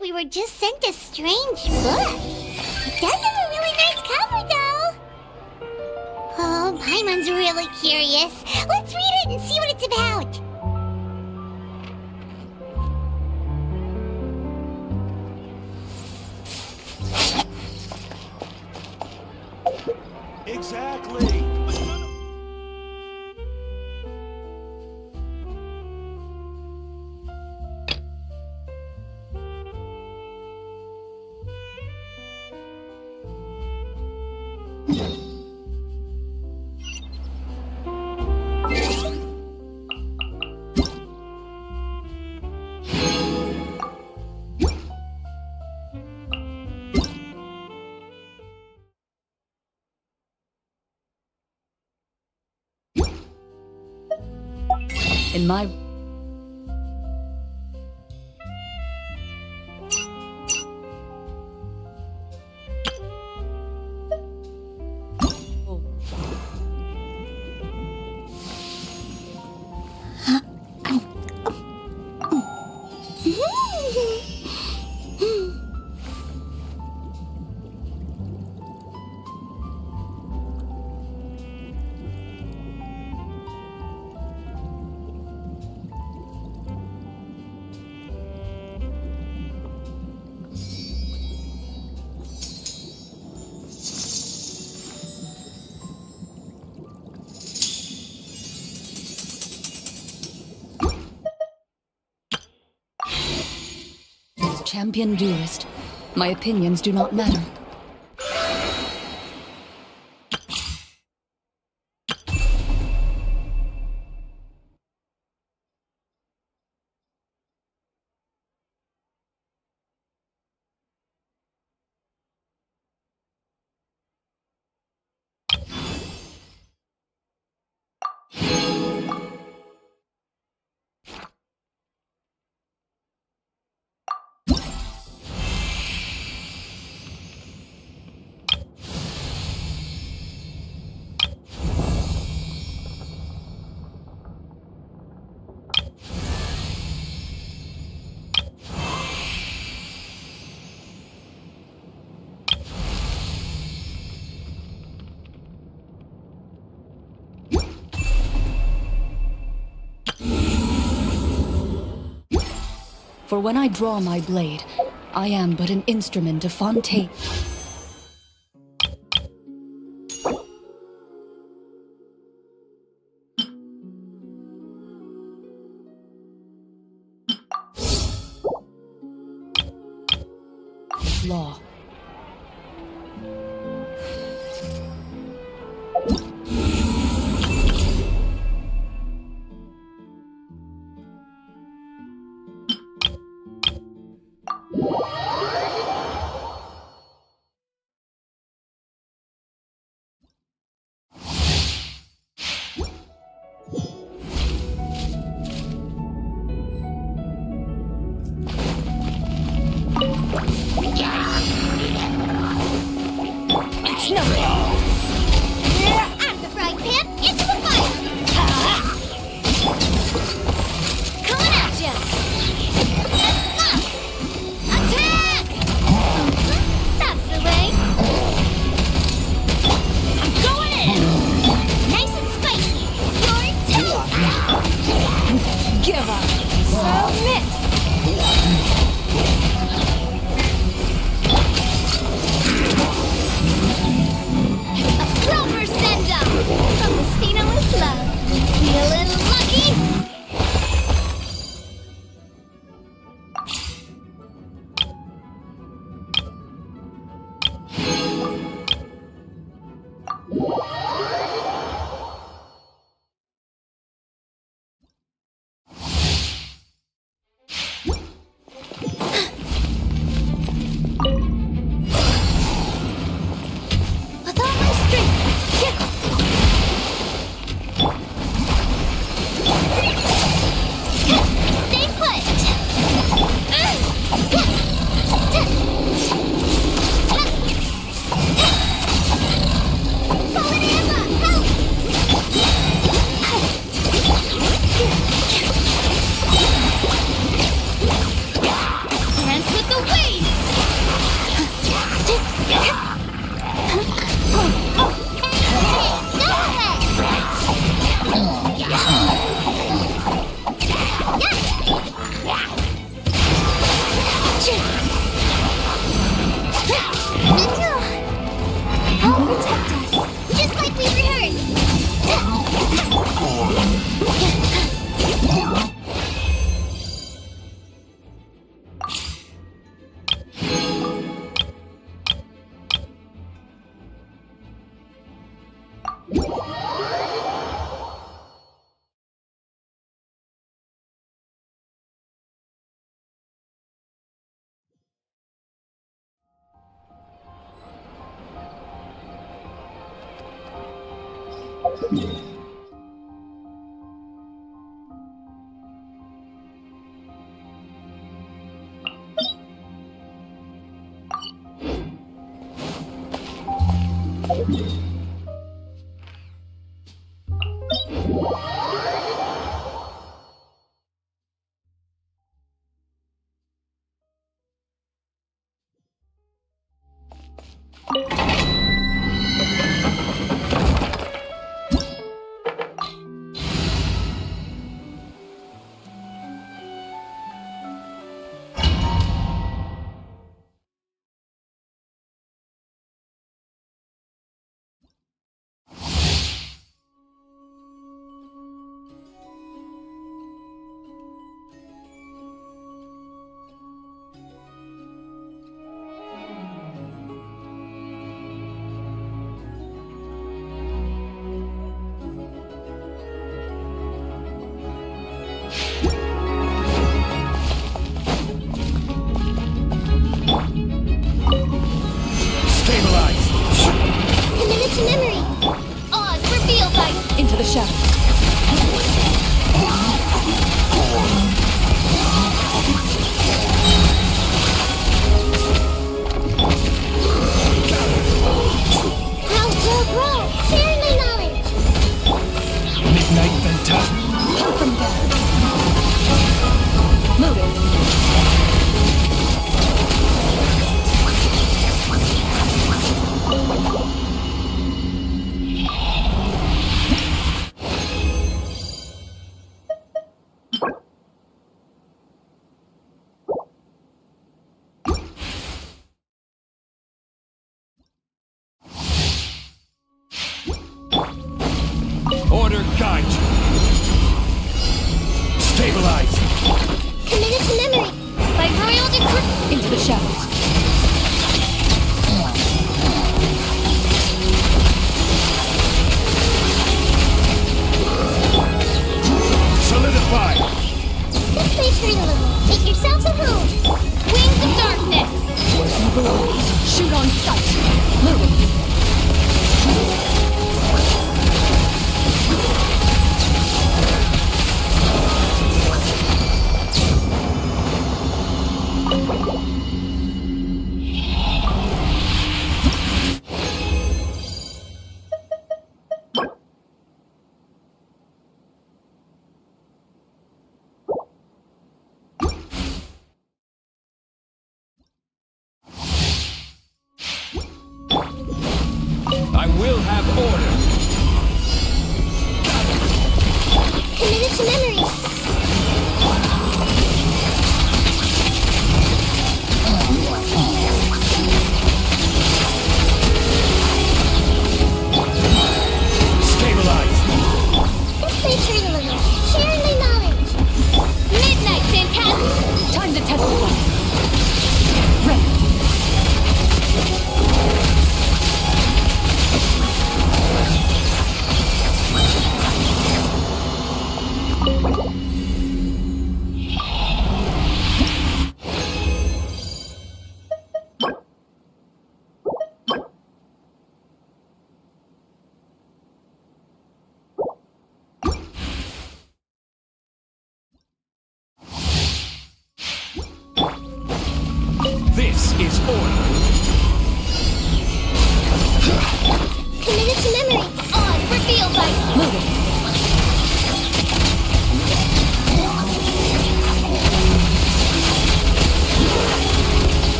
like we were just sent a strange book. It does have a really nice cover, though. Oh, Paimon's really curious. Let's read it and see what it's about. Exactly. In my... Champion duelist. My opinions do not matter. For when I draw my blade, I am but an instrument of Fontaine. Law. It's no I'm the frying pan, it's the fire! Coming at ya! Attack! That's the way! I'm going in! Nice and spicy! Your taste! Give up! Submit!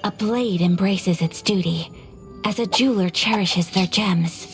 A blade embraces its duty, as a jeweler cherishes their gems.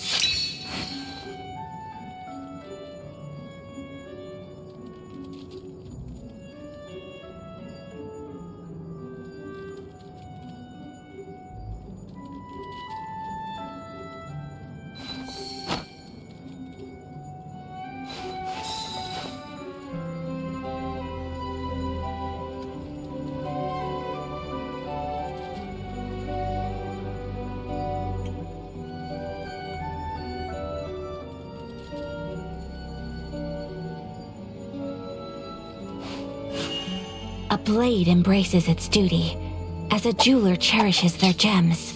A blade embraces its duty, as a jeweler cherishes their gems.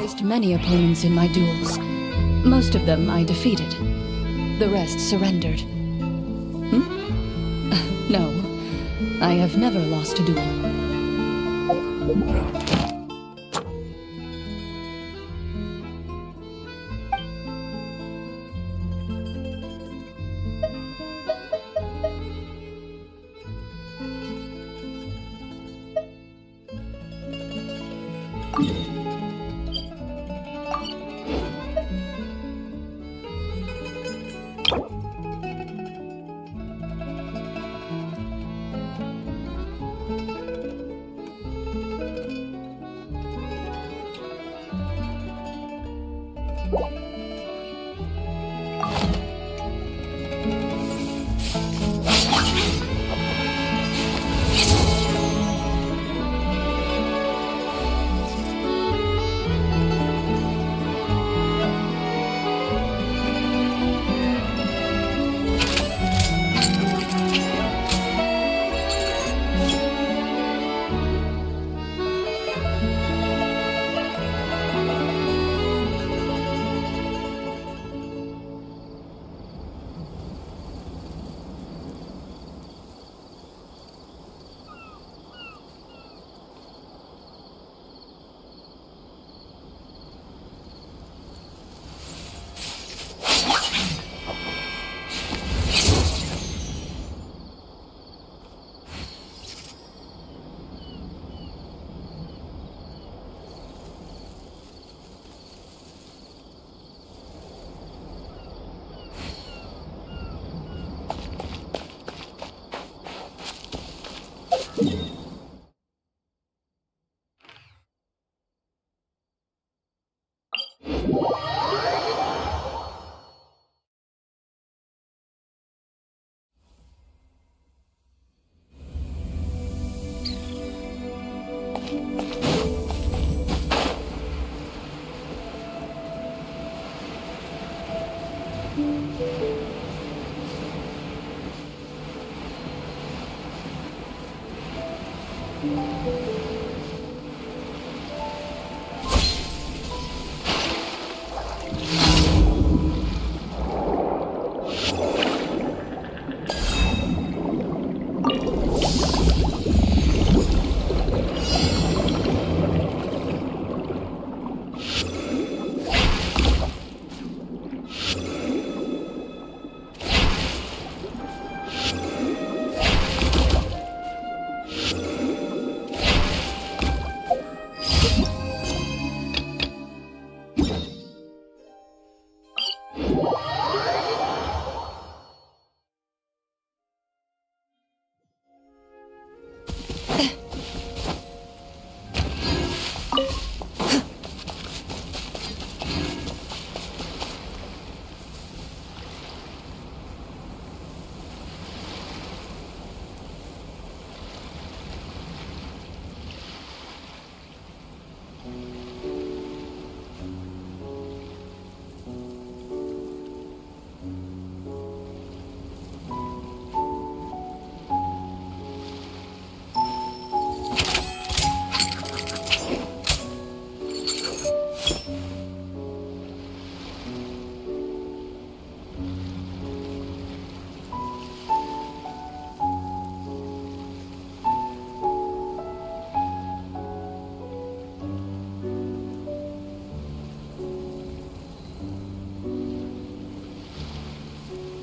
Faced many opponents in my duels. Most of them I defeated. The rest surrendered. No, I have never lost a duel.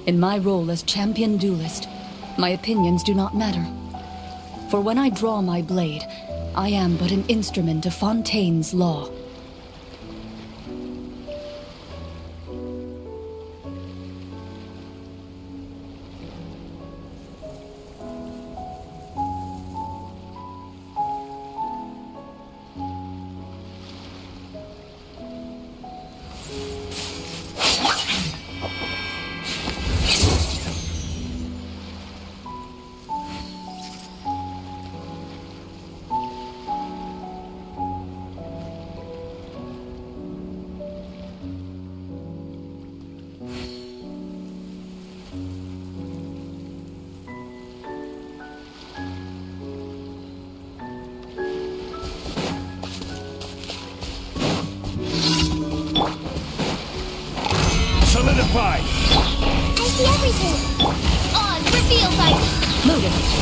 In my role as champion duelist, my opinions do not matter. For when I draw my blade, I am but an instrument of Fontaine's law. Solidify! I see everything! On, reveal light! Moving.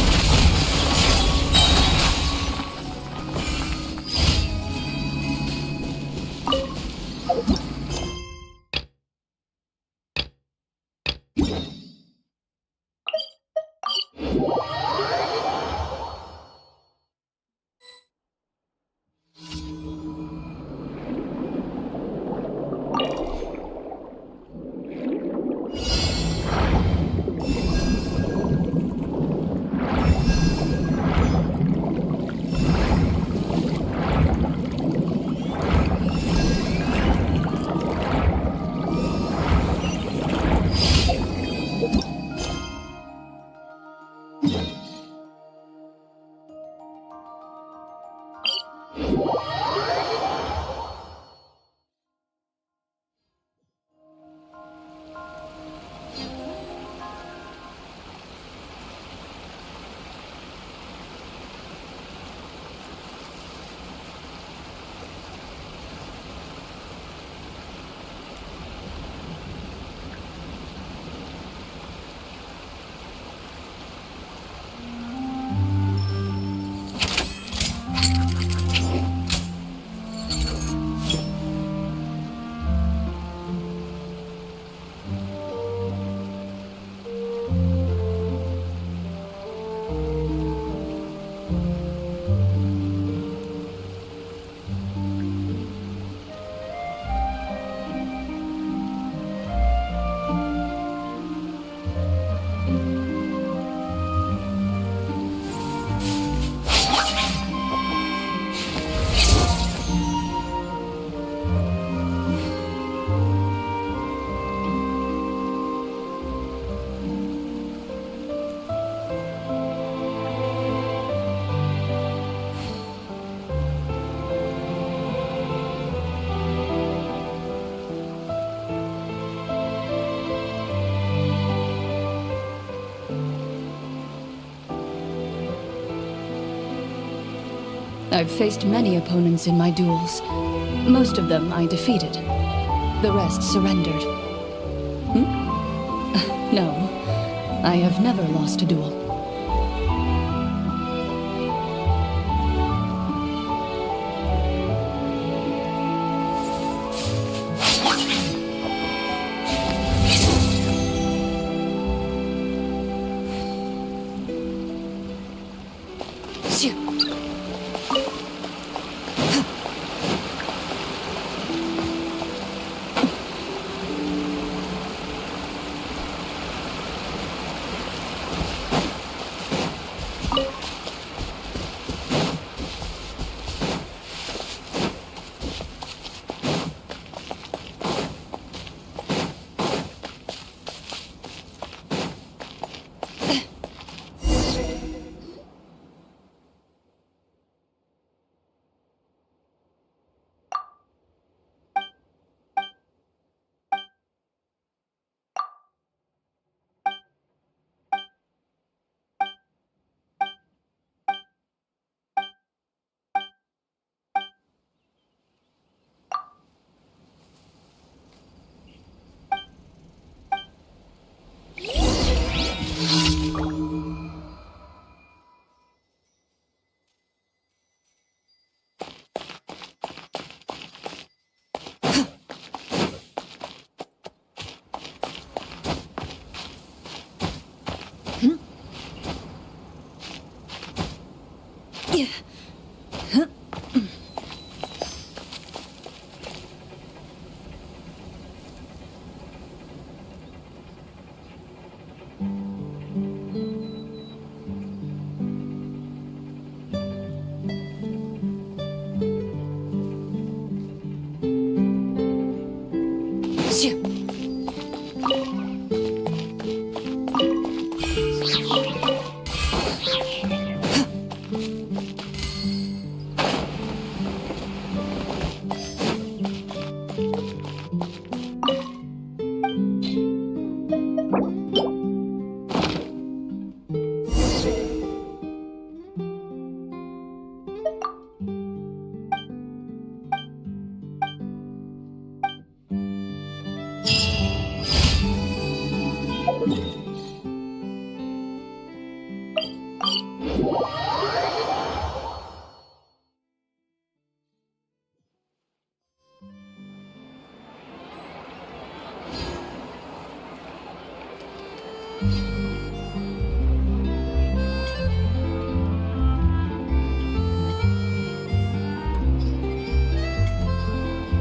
I've faced many opponents in my duels. Most of them I defeated. The rest surrendered. No, I have never lost a duel.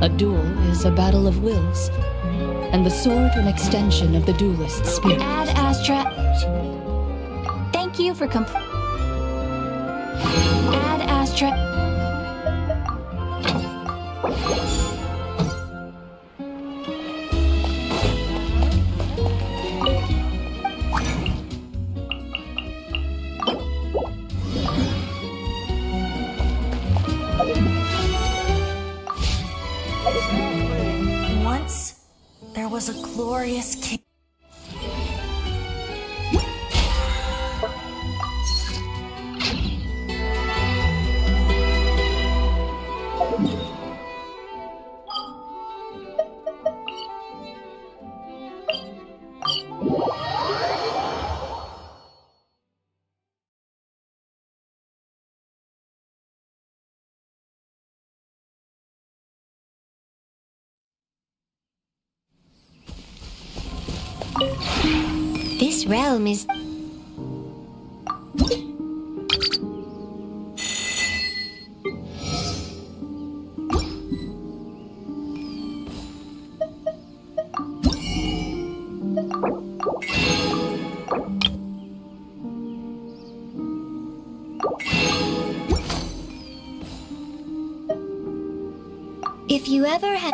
A duel is a battle of wills, and the sword an extension of the duelist's spirit. Ad Astra. Thank you for Ad Astra. Once, there was a glorious king. This realm is... If you ever had...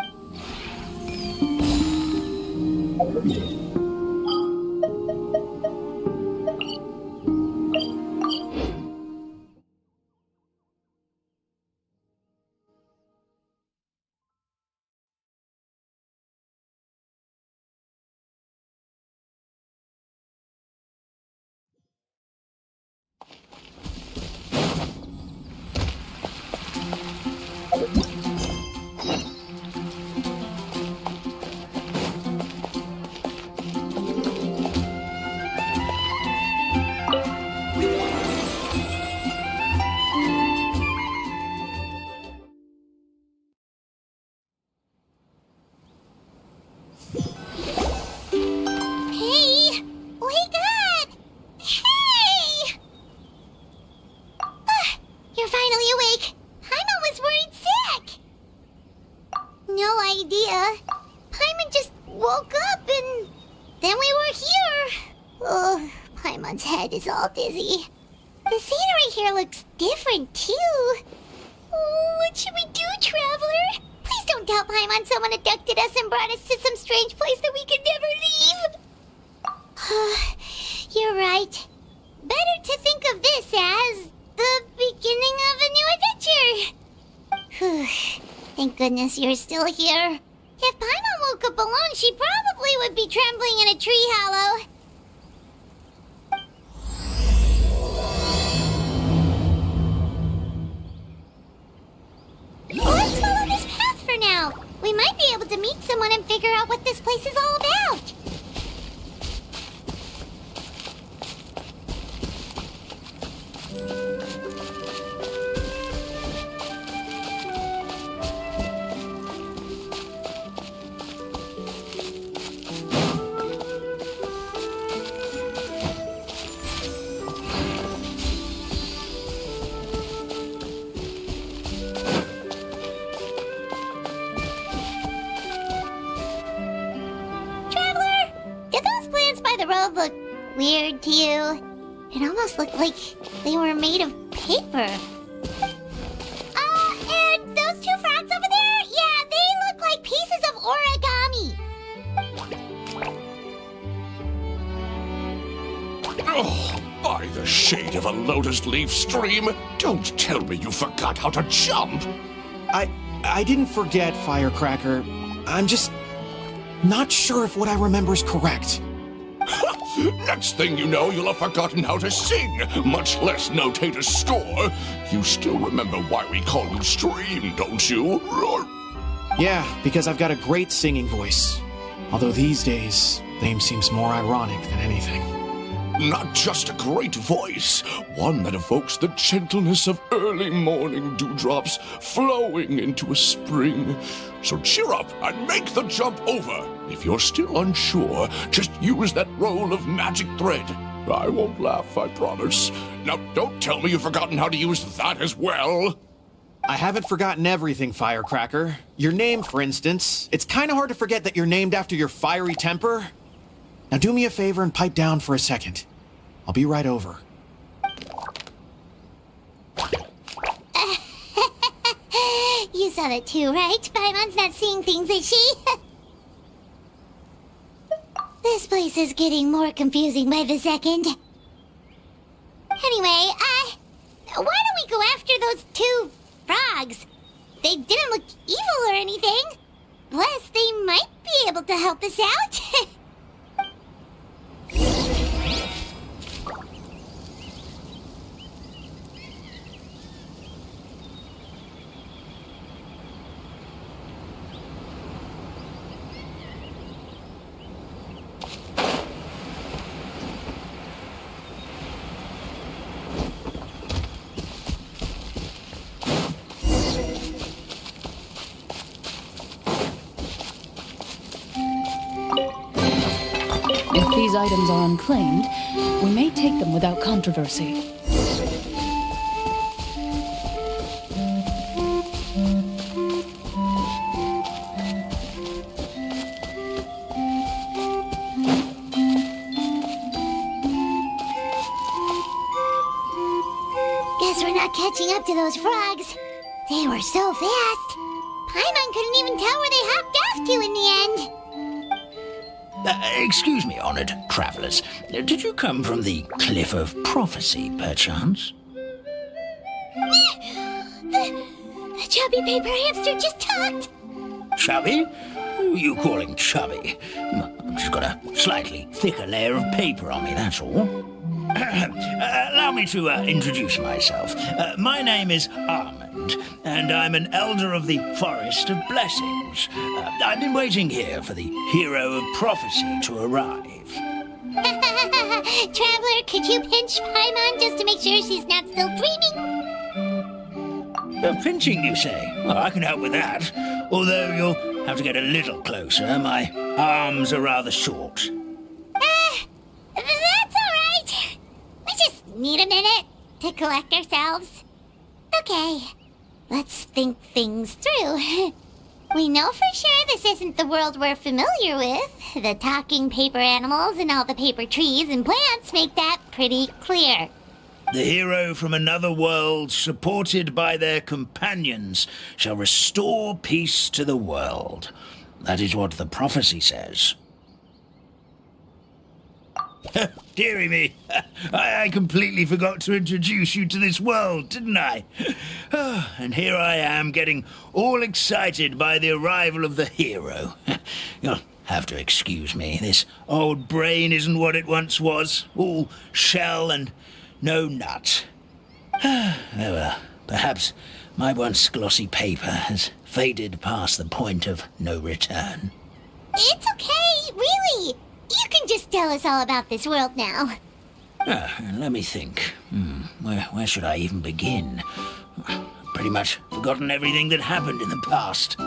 Hey! Wake up! Hey! You're finally awake. Paimon was worried sick. No idea. Paimon just woke up and then we were here. Oh, Paimon's head is all dizzy. The scenery here looks different too. Oh, what should we do, Traveler? Please don't tell Paimon someone abducted us and brought us to some strange place that we could never leave. You're right. Better to think of this as the beginning of a new adventure. Thank goodness you're still here. If Paimon woke up alone, she probably would be trembling in a tree hollow. Let's follow this path for now. We might be able to meet someone and figure out what this place is all about. Look weird to you? It almost looked like they were made of paper. And those two frogs over there? Yeah, they look like pieces of origami. Oh, by the shade of a lotus leaf stream, don't tell me you forgot how to jump. I didn't forget, Firecracker. I'm just not sure if what I remember is correct. Next thing you know, you'll have forgotten how to sing, much less notate a store. You still remember why we call you Stream, don't you? Yeah, because I've got a great singing voice. Although these days, name seems more ironic than anything. Not just a great voice, one that evokes the gentleness of early morning dewdrops flowing into a spring. So cheer up and make the jump over. If you're still unsure, just use that roll of magic thread. I won't laugh, I promise. Now, don't tell me you've forgotten how to use that as well. I haven't forgotten everything, Firecracker. Your name, for instance. It's kind of hard to forget that you're named after your fiery temper. Now do me a favor and pipe down for a second. I'll be right over. You saw that too, right? Paimon's not seeing things, is she? This place is getting more confusing by the second. Anyway, why don't we go after those two frogs? They didn't look evil or anything. Plus, they might be able to help us out. If these items are unclaimed, we may take them without controversy. Guess we're not catching up to those frogs. They were so fast. Paimon couldn't even tell where they hopped off to in the end. Excuse me, honored travelers. Did you come from the Cliff of Prophecy, perchance? The chubby paper hamster just talked. Chubby? Who are you calling chubby? I've just got a slightly thicker layer of paper on me, that's all. Allow me to introduce myself. My name is Armand, and I'm an elder of the Forest of Blessings. I've been waiting here for the hero of prophecy to arrive. Traveler, could you pinch Paimon just to make sure she's not still dreaming? Pinching, you say? Well, I can help with that. Although you'll have to get a little closer. My arms are rather short. That's all right. We just need a minute to collect ourselves. Okay, let's think things through. We know for sure this isn't the world we're familiar with. The talking paper animals and all the paper trees and plants make that pretty clear. The hero from another world, supported by their companions, shall restore peace to the world. That is what the prophecy says. Dearie me, I completely forgot to introduce you to this world, didn't I? And here I am, getting all excited by the arrival of the hero. You'll have to excuse me. This old brain isn't what it once was, all shell and no nut. Oh well, perhaps my once glossy paper has faded past the point of no return. It's okay, really. You can just tell us all about this world now. Let me think. Where should I even begin? Pretty much forgotten everything that happened in the past.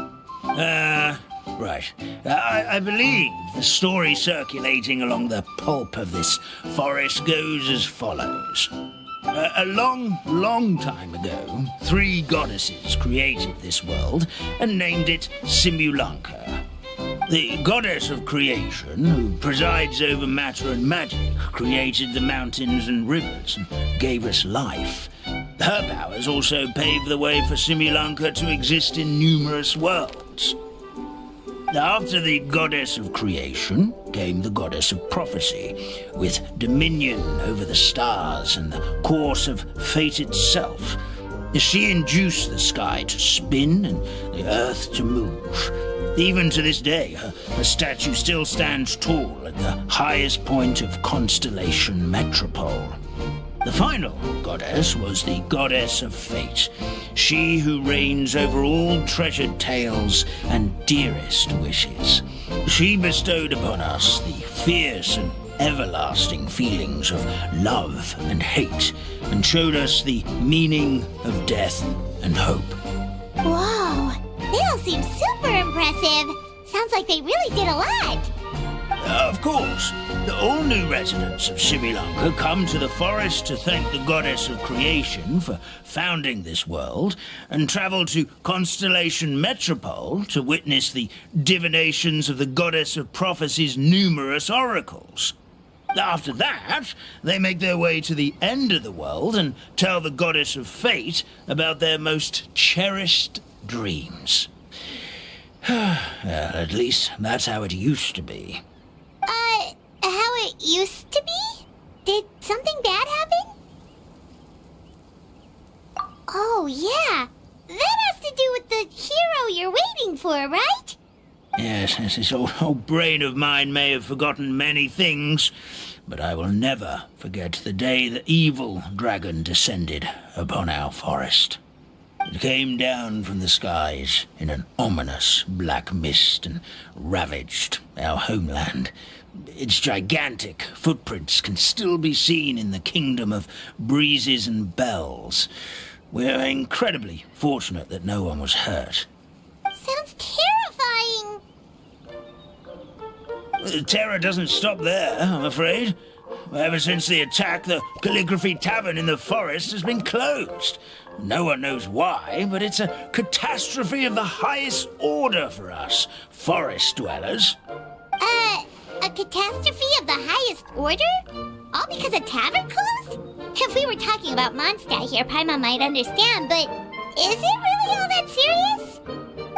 Right. I believe the story circulating along the pulp of this forest goes as follows. A long time ago, 3 goddesses created this world and named it Simulanka. The goddess of creation, who presides over matter and magic, created the mountains and rivers and gave us life. Her powers also paved the way for Simulanka to exist in numerous worlds. After the goddess of creation came the goddess of prophecy, with dominion over the stars and the course of fate itself. She induced the sky to spin and the earth to move. Even to this day, her statue still stands tall at the highest point of Constellation Metropole. The final goddess was the goddess of fate, she who reigns over all treasured tales and dearest wishes. She bestowed upon us the fierce and everlasting feelings of love and hate, and showed us the meaning of death and hope. Whoa, they all seem super impressive. Sounds like they really did a lot. Of course, all new residents of Similanka come to the forest to thank the goddess of creation for founding this world, and travel to Constellation Metropole to witness the divinations of the goddess of prophecy's numerous oracles. After that, they make their way to the end of the world and tell the goddess of fate about their most cherished dreams. Well, at least that's how it used to be. How it used to be? Did something bad happen? Oh, yeah. That has to do with the hero you're waiting for, right? Yes, this old brain of mine may have forgotten many things, but I will never forget the day the evil dragon descended upon our forest. It came down from the skies in an ominous black mist and ravaged our homeland. Its gigantic footprints can still be seen in the kingdom of breezes and bells. We're incredibly fortunate that no one was hurt. Sounds terrifying. The terror doesn't stop there, I'm afraid. Ever since the attack, the Calligraphy Tavern in the forest has been closed. No one knows why, but it's a catastrophe of the highest order for us, forest dwellers. A catastrophe of the highest order? All because a tavern closed? If we were talking about Mondstadt here, Paimon might understand, but is it really all that serious?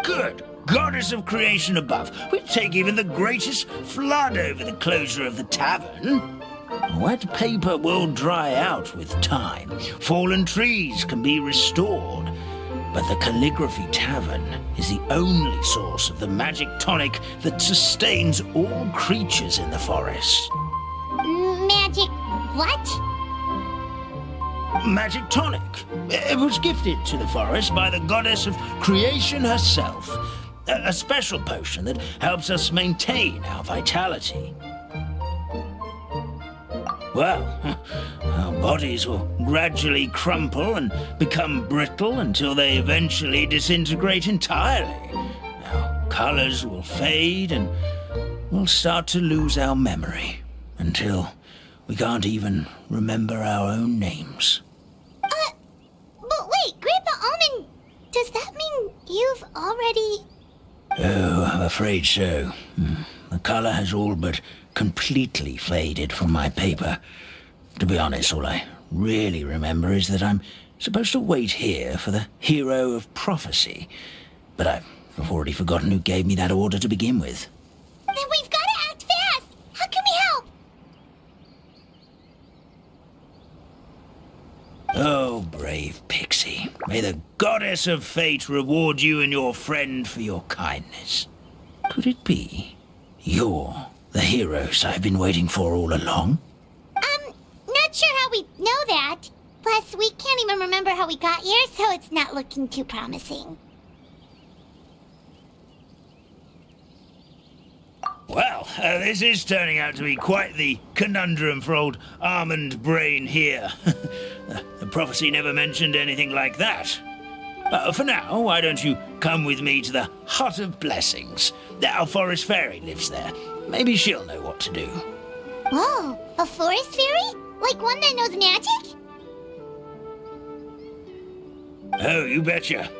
Good goddess of creation above, we'd take even the greatest flood over the closure of the tavern. Wet paper will dry out with time. Fallen trees can be restored. But the Calligraphy Tavern is the only source of the magic tonic that sustains all creatures in the forest. Magic what? Magic tonic. It was gifted to the forest by the goddess of creation herself. A special potion that helps us maintain our vitality. Well, our bodies will gradually crumple and become brittle until they eventually disintegrate entirely. Our colors will fade and we'll start to lose our memory until we can't even remember our own names. But wait, Grandpa Almond, does that mean you've already... Oh, I'm afraid so. The color has all but completely faded from my paper. To be honest, all I really remember is that I'm supposed to wait here for the hero of prophecy. But I've already forgotten who gave me that order to begin with. Then we've got to act fast! How can we help? Oh, brave Pixie. May the goddess of fate reward you and your friend for your kindness. Could it be you're the heroes I've been waiting for all along? Not sure how we know that. Plus, we can't even remember how we got here, so it's not looking too promising. Well, this is turning out to be quite the conundrum for old Almond Brain here. The prophecy never mentioned anything like that. For now, why don't you come with me to the Hut of Blessings? Our forest fairy lives there. Maybe she'll know what to do. Whoa, a forest fairy? Like one that knows magic? Oh, you betcha.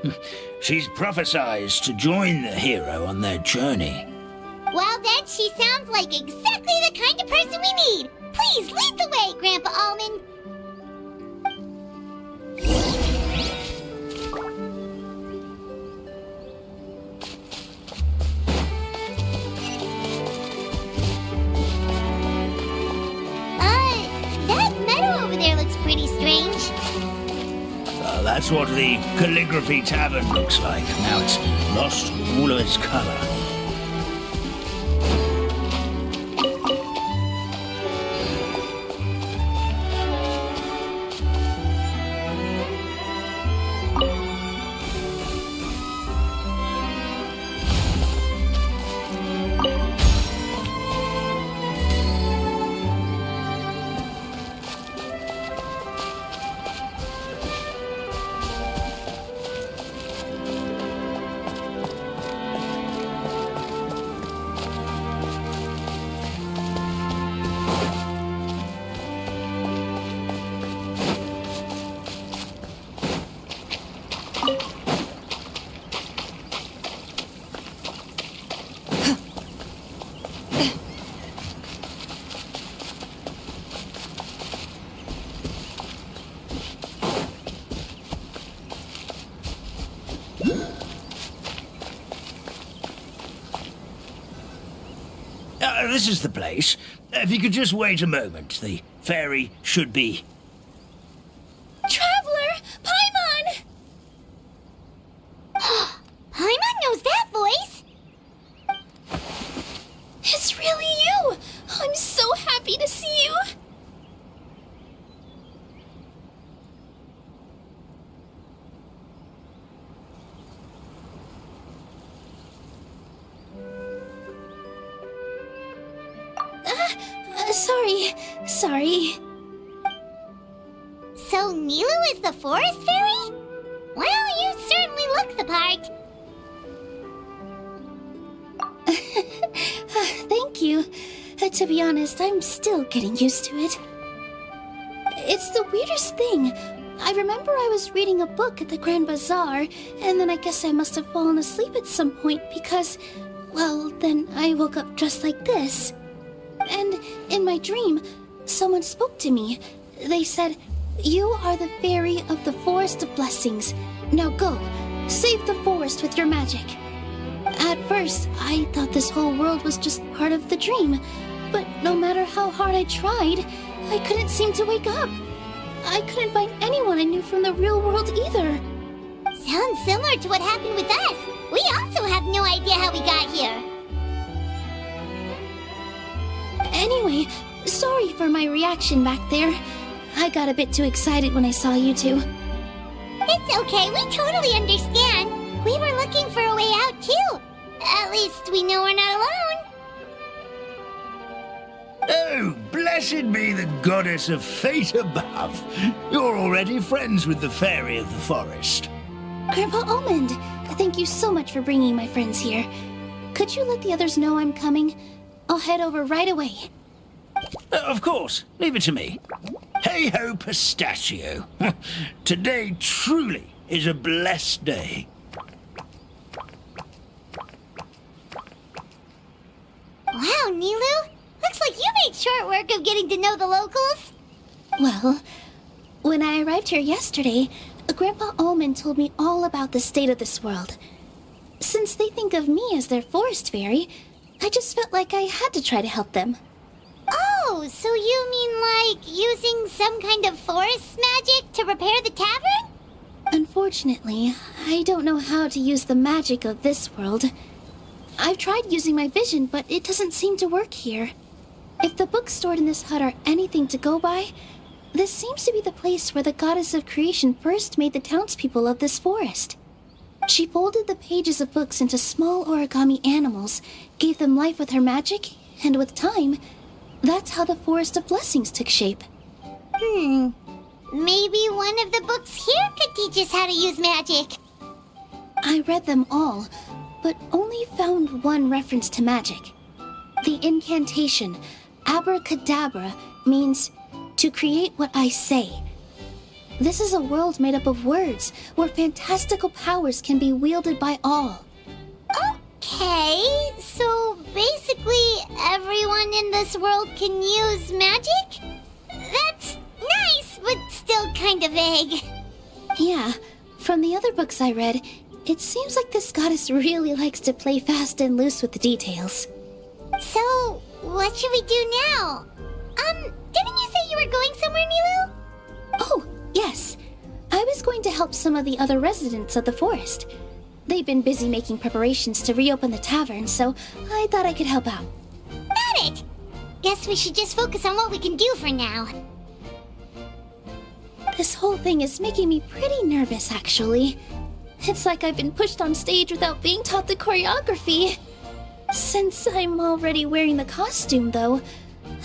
She's prophesized to join the hero on their journey. Well, then she sounds like exactly the kind of person we need. Please lead the way, Grandpa Almond. That meadow over there looks pretty strange. That's what the Calligraphy Tavern looks like. Now it's lost all of its color. this is the place. If you could just wait a moment, the fairy should be... Traveler! Paimon! Paimon knows that voice! It's really you! I'm so happy to see you! Sorry. So Nilu is the forest fairy? Well, you certainly look the part. Thank you. To be honest, I'm still getting used to it. It's the weirdest thing. I remember I was reading a book at the Grand Bazaar, and then I guess I must have fallen asleep at some point because, well, then I woke up dressed like this. And in my dream, someone spoke to me. They said, "You are the fairy of the Forest of Blessings. Now go, save the forest with your magic." At first, I thought this whole world was just part of the dream, but no matter how hard I tried, I couldn't seem to wake up. I couldn't find anyone I knew from the real world either. Sounds similar to what happened with us. We also have no idea how we got here. Anyway, sorry for my reaction back there. I got a bit too excited when I saw you two. It's okay, we totally understand. We were looking for a way out too. At least we know we're not alone. Oh, blessed be the goddess of fate above. You're already friends with the fairy of the forest. Grandpa Almond, thank you so much for bringing my friends here. Could you let the others know I'm coming? I'll head over right away. Of course. Leave it to me. Hey-ho, pistachio. Today truly is a blessed day. Wow, Nilu. Looks like you made short work of getting to know the locals. Well, when I arrived here yesterday, Grandpa Almond told me all about the state of this world. Since they think of me as their forest fairy, I just felt like I had to try to help them. Oh, so you mean like using some kind of forest magic to repair the tavern? Unfortunately, I don't know how to use the magic of this world. I've tried using my vision, but it doesn't seem to work here. If the books stored in this hut are anything to go by, this seems to be the place where the goddess of creation first made the townspeople of this forest. She folded the pages of books into small origami animals, gave them life with her magic, and with time, that's how the Forest of Blessings took shape. Maybe one of the books here could teach us how to use magic. I read them all, but only found one reference to magic. The incantation, abracadabra, means to create what I say. This is a world made up of words, where fantastical powers can be wielded by all. Okay, so basically everyone in this world can use magic? That's nice, but still kind of vague. Yeah, from the other books I read, it seems like this goddess really likes to play fast and loose with the details. So, what should we do now? Didn't you say you were going somewhere, Nilu? Oh, yes. I was going to help some of the other residents of the forest. They've been busy making preparations to reopen the tavern, so I thought I could help out. Got it! Guess we should just focus on what we can do for now. This whole thing is making me pretty nervous, actually. It's like I've been pushed on stage without being taught the choreography. Since I'm already wearing the costume, though,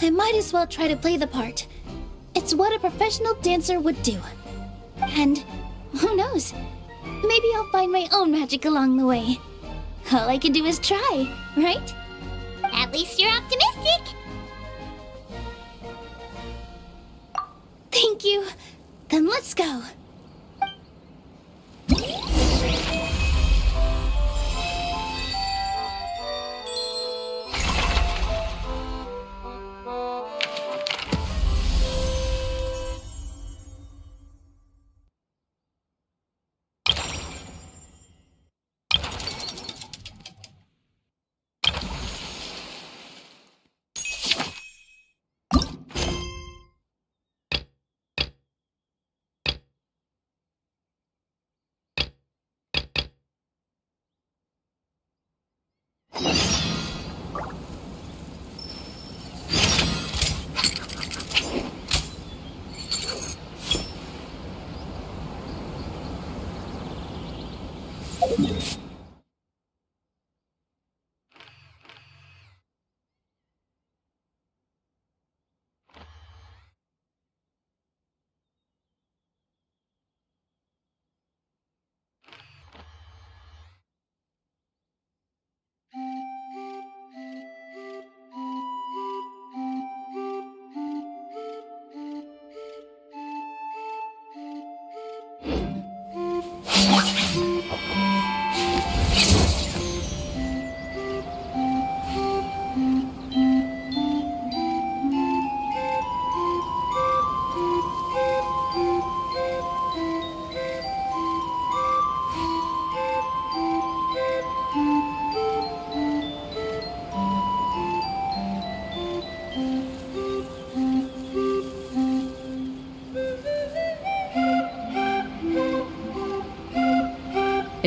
I might as well try to play the part. It's what a professional dancer would do. And who knows? Maybe I'll find my own magic along the way. All I can do is try, right? At least you're optimistic. Thank you. Then let's go.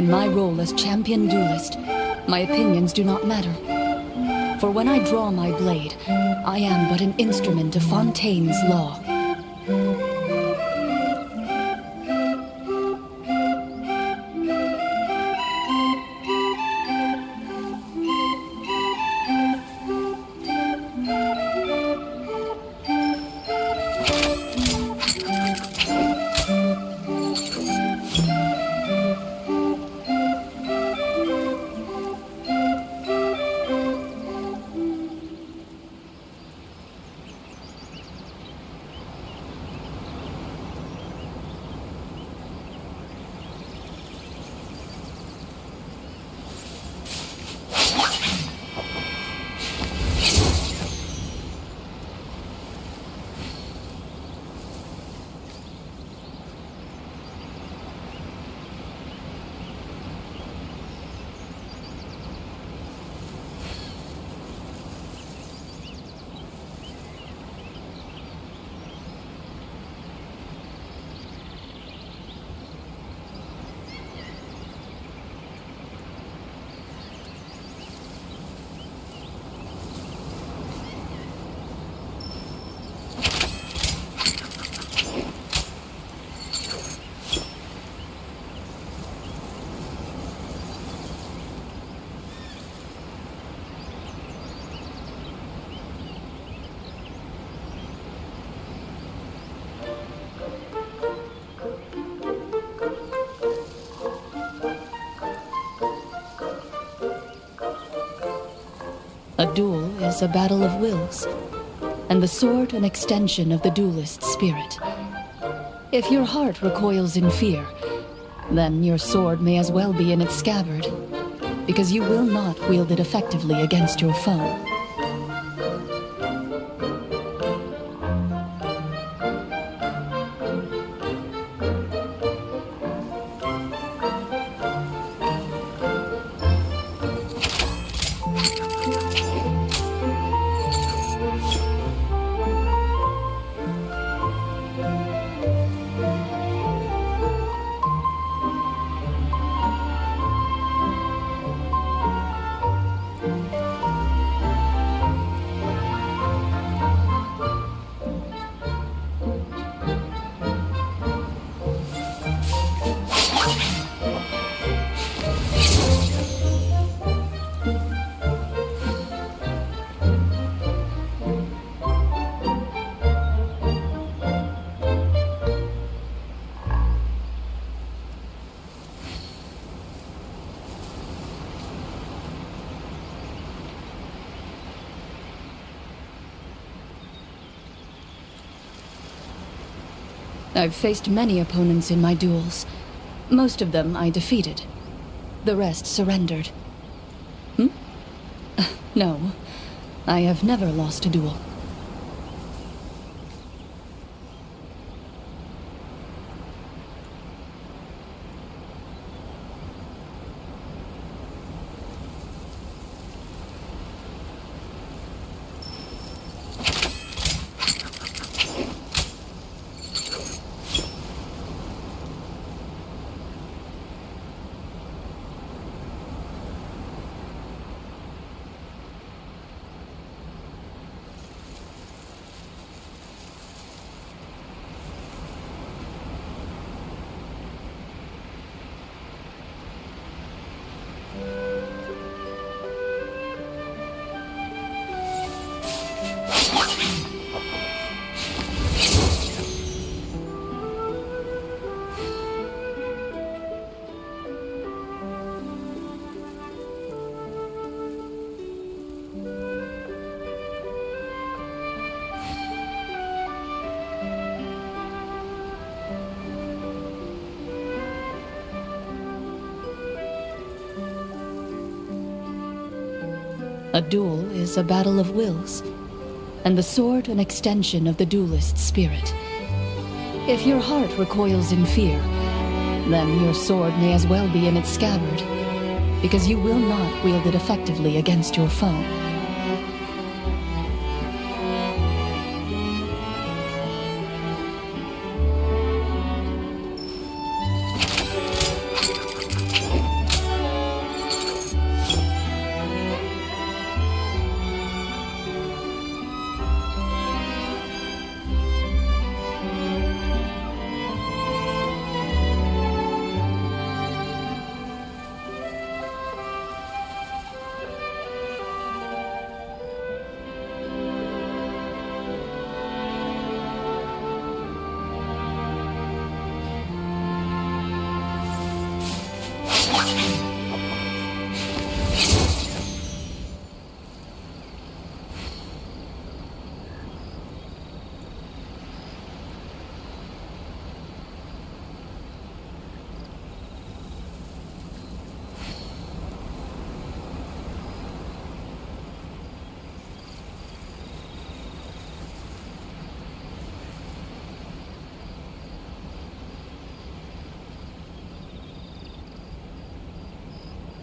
In my role as champion duelist, my opinions do not matter. For when I draw my blade, I am but an instrument of Fontaine's law. A duel is a battle of wills, and the sword an extension of the duelist's spirit. If your heart recoils in fear, then your sword may as well be in its scabbard, because you will not wield it effectively against your foe. I've faced many opponents in my duels. Most of them I defeated. The rest surrendered. No, I have never lost a duel. A duel is a battle of wills, and the sword an extension of the duelist's spirit. If your heart recoils in fear, then your sword may as well be in its scabbard, because you will not wield it effectively against your foe.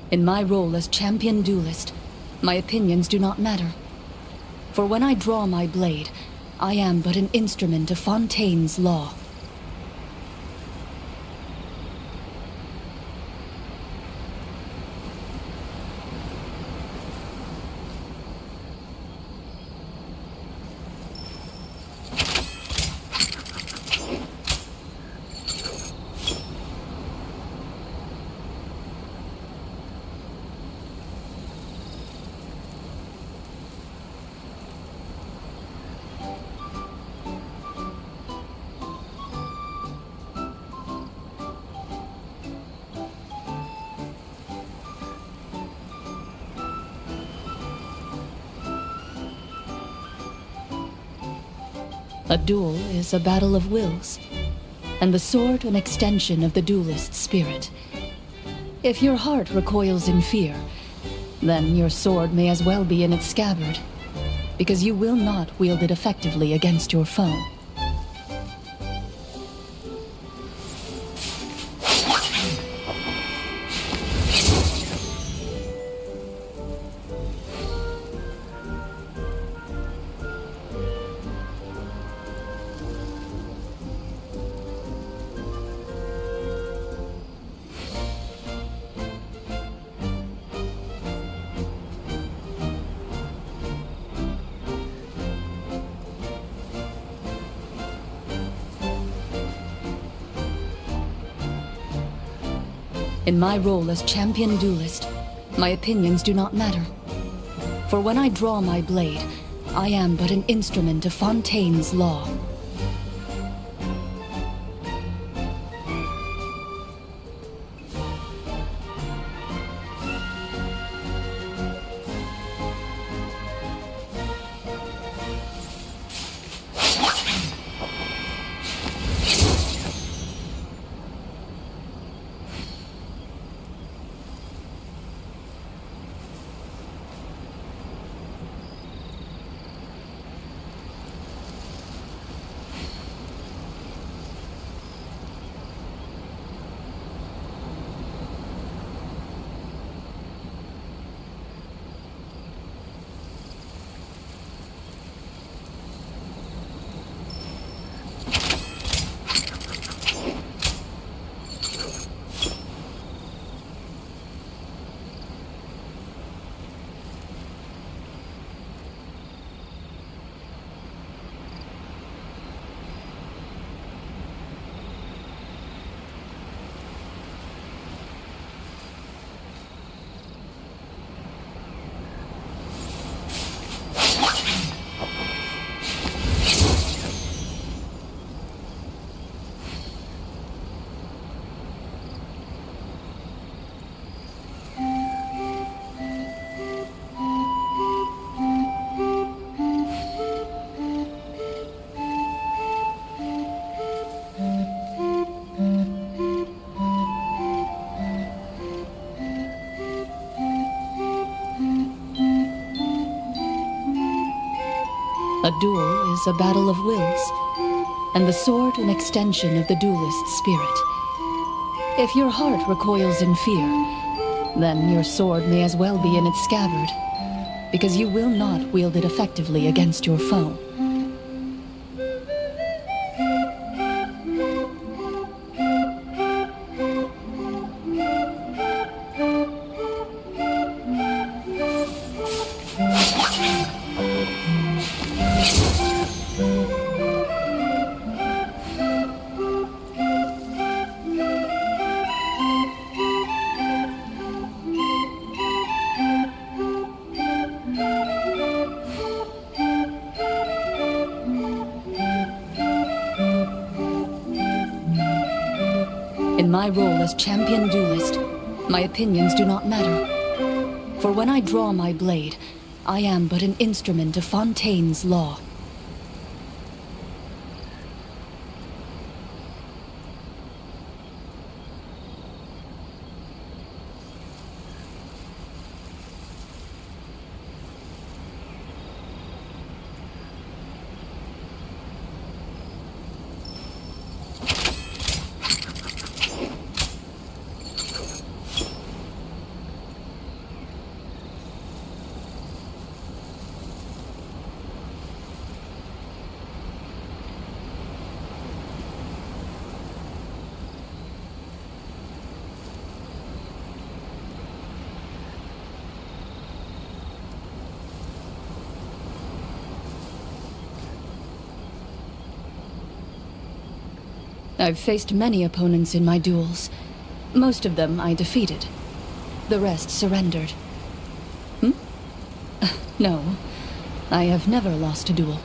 In my role as champion duelist, my opinions do not matter. For when I draw my blade, I am but an instrument of Fontaine's law. A duel is a battle of wills, and the sword an extension of the duelist's spirit. If your heart recoils in fear, then your sword may as well be in its scabbard, because you will not wield it effectively against your foe. In my role as champion duelist, my opinions do not matter. For when I draw my blade, I am but an instrument of Fontaine's law. A duel is a battle of wills, and the sword an extension of the duelist's spirit. If your heart recoils in fear, then your sword may as well be in its scabbard, because you will not wield it effectively against your foe. In my role as champion duelist, my opinions do not matter. For when I draw my blade, I am but an instrument of Fontaine's law. I've faced many opponents in my duels. Most of them I defeated. The rest surrendered. No, I have never lost a duel.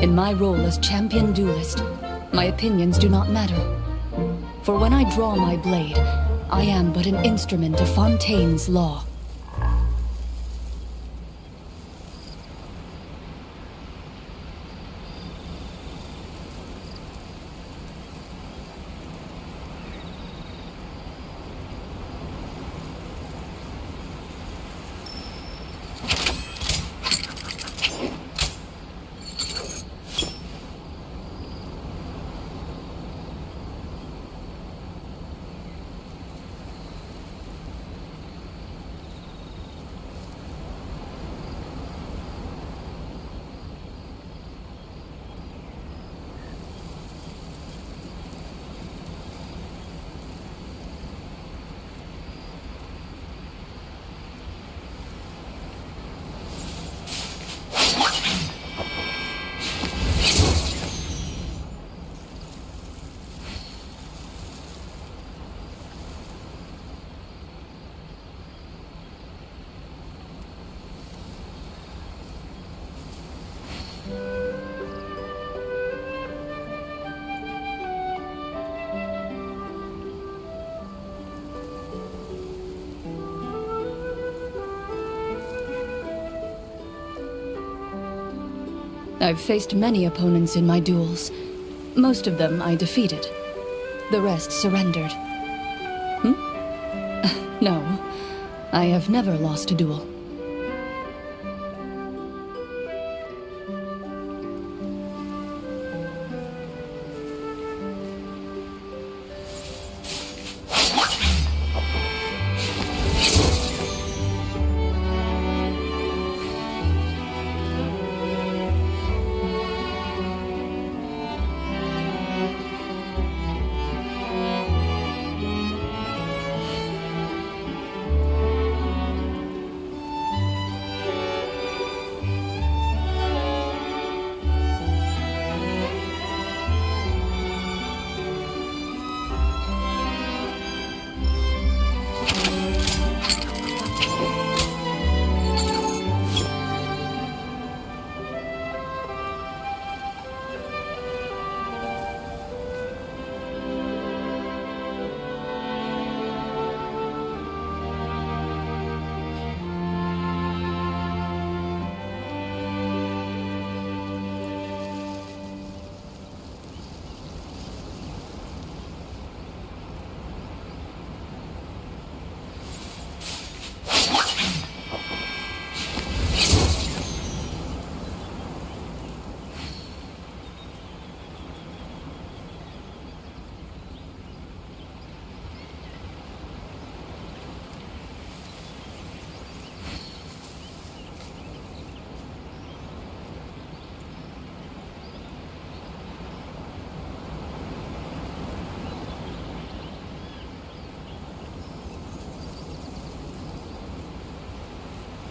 In my role as champion duelist, my opinions do not matter. For when I draw my blade, I am but an instrument of Fontaine's law. I've faced many opponents in my duels. Most of them I defeated. The rest surrendered. No, I have never lost a duel.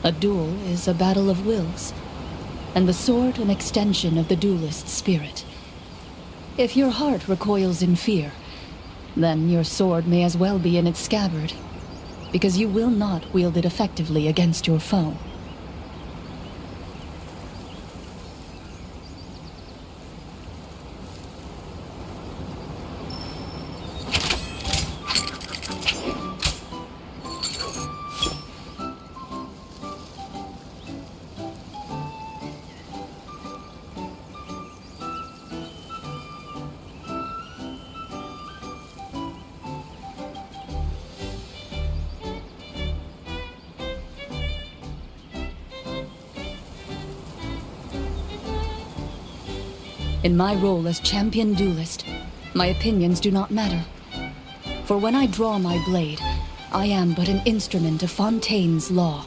A duel is a battle of wills, and the sword an extension of the duelist's spirit. If your heart recoils in fear, then your sword may as well be in its scabbard, because you will not wield it effectively against your foe. In my role as champion duelist, my opinions do not matter. For when I draw my blade, I am but an instrument of Fontaine's law.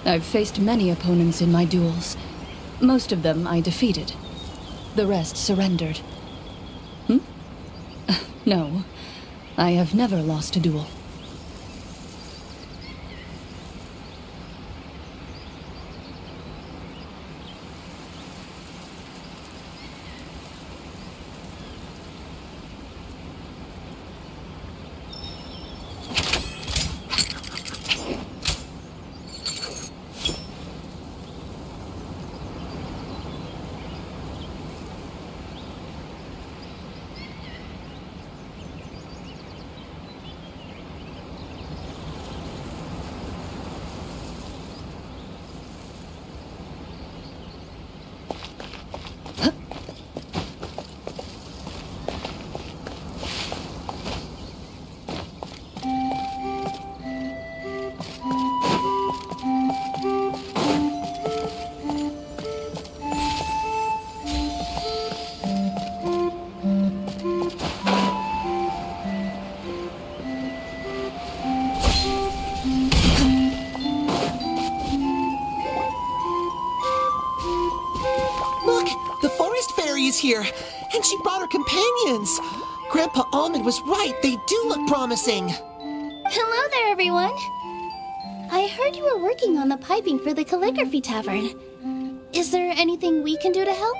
I've faced many opponents in my duels. Most of them I defeated. The rest surrendered. No, I have never lost a duel. Here, and she brought her companions. Grandpa Almond was right. They do look promising. Hello there, everyone. I heard you were working on the piping for the calligraphy tavern. Is there anything we can do to help?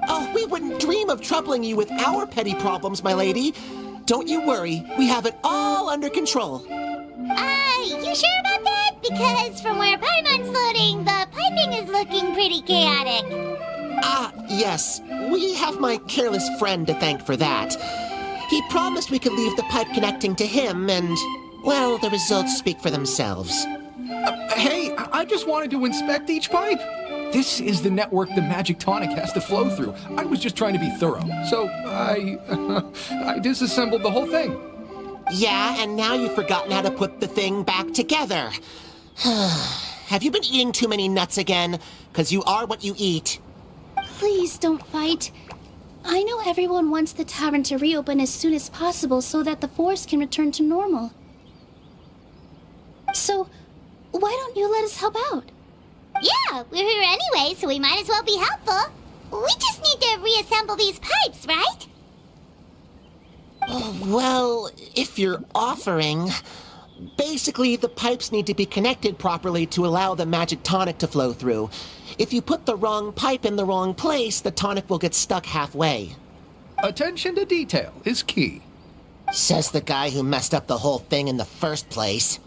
Oh, we wouldn't dream of troubling you with our petty problems, my lady. Don't you worry. We have it all under control. You sure about that? Because from where Paimon's loading, the piping is looking pretty chaotic. Yes. We have my careless friend to thank for that. He promised we could leave the pipe connecting to him, and, well, the results speak for themselves. Hey, I just wanted to inspect each pipe. This is the network the magic tonic has to flow through. I was just trying to be thorough, so I disassembled the whole thing. Yeah, and now you've forgotten how to put the thing back together. Have you been eating too many nuts again? 'Cause you are what you eat. Please don't fight. I know everyone wants the tavern to reopen as soon as possible so that the force can return to normal. So, why don't you let us help out? Yeah, we're here anyway, so we might as well be helpful. We just need to reassemble these pipes, right? Well, if you're offering... Basically, the pipes need to be connected properly to allow the magic tonic to flow through. If you put the wrong pipe in the wrong place, the tonic will get stuck halfway. Attention to detail is key. Says the guy who messed up the whole thing in the first place.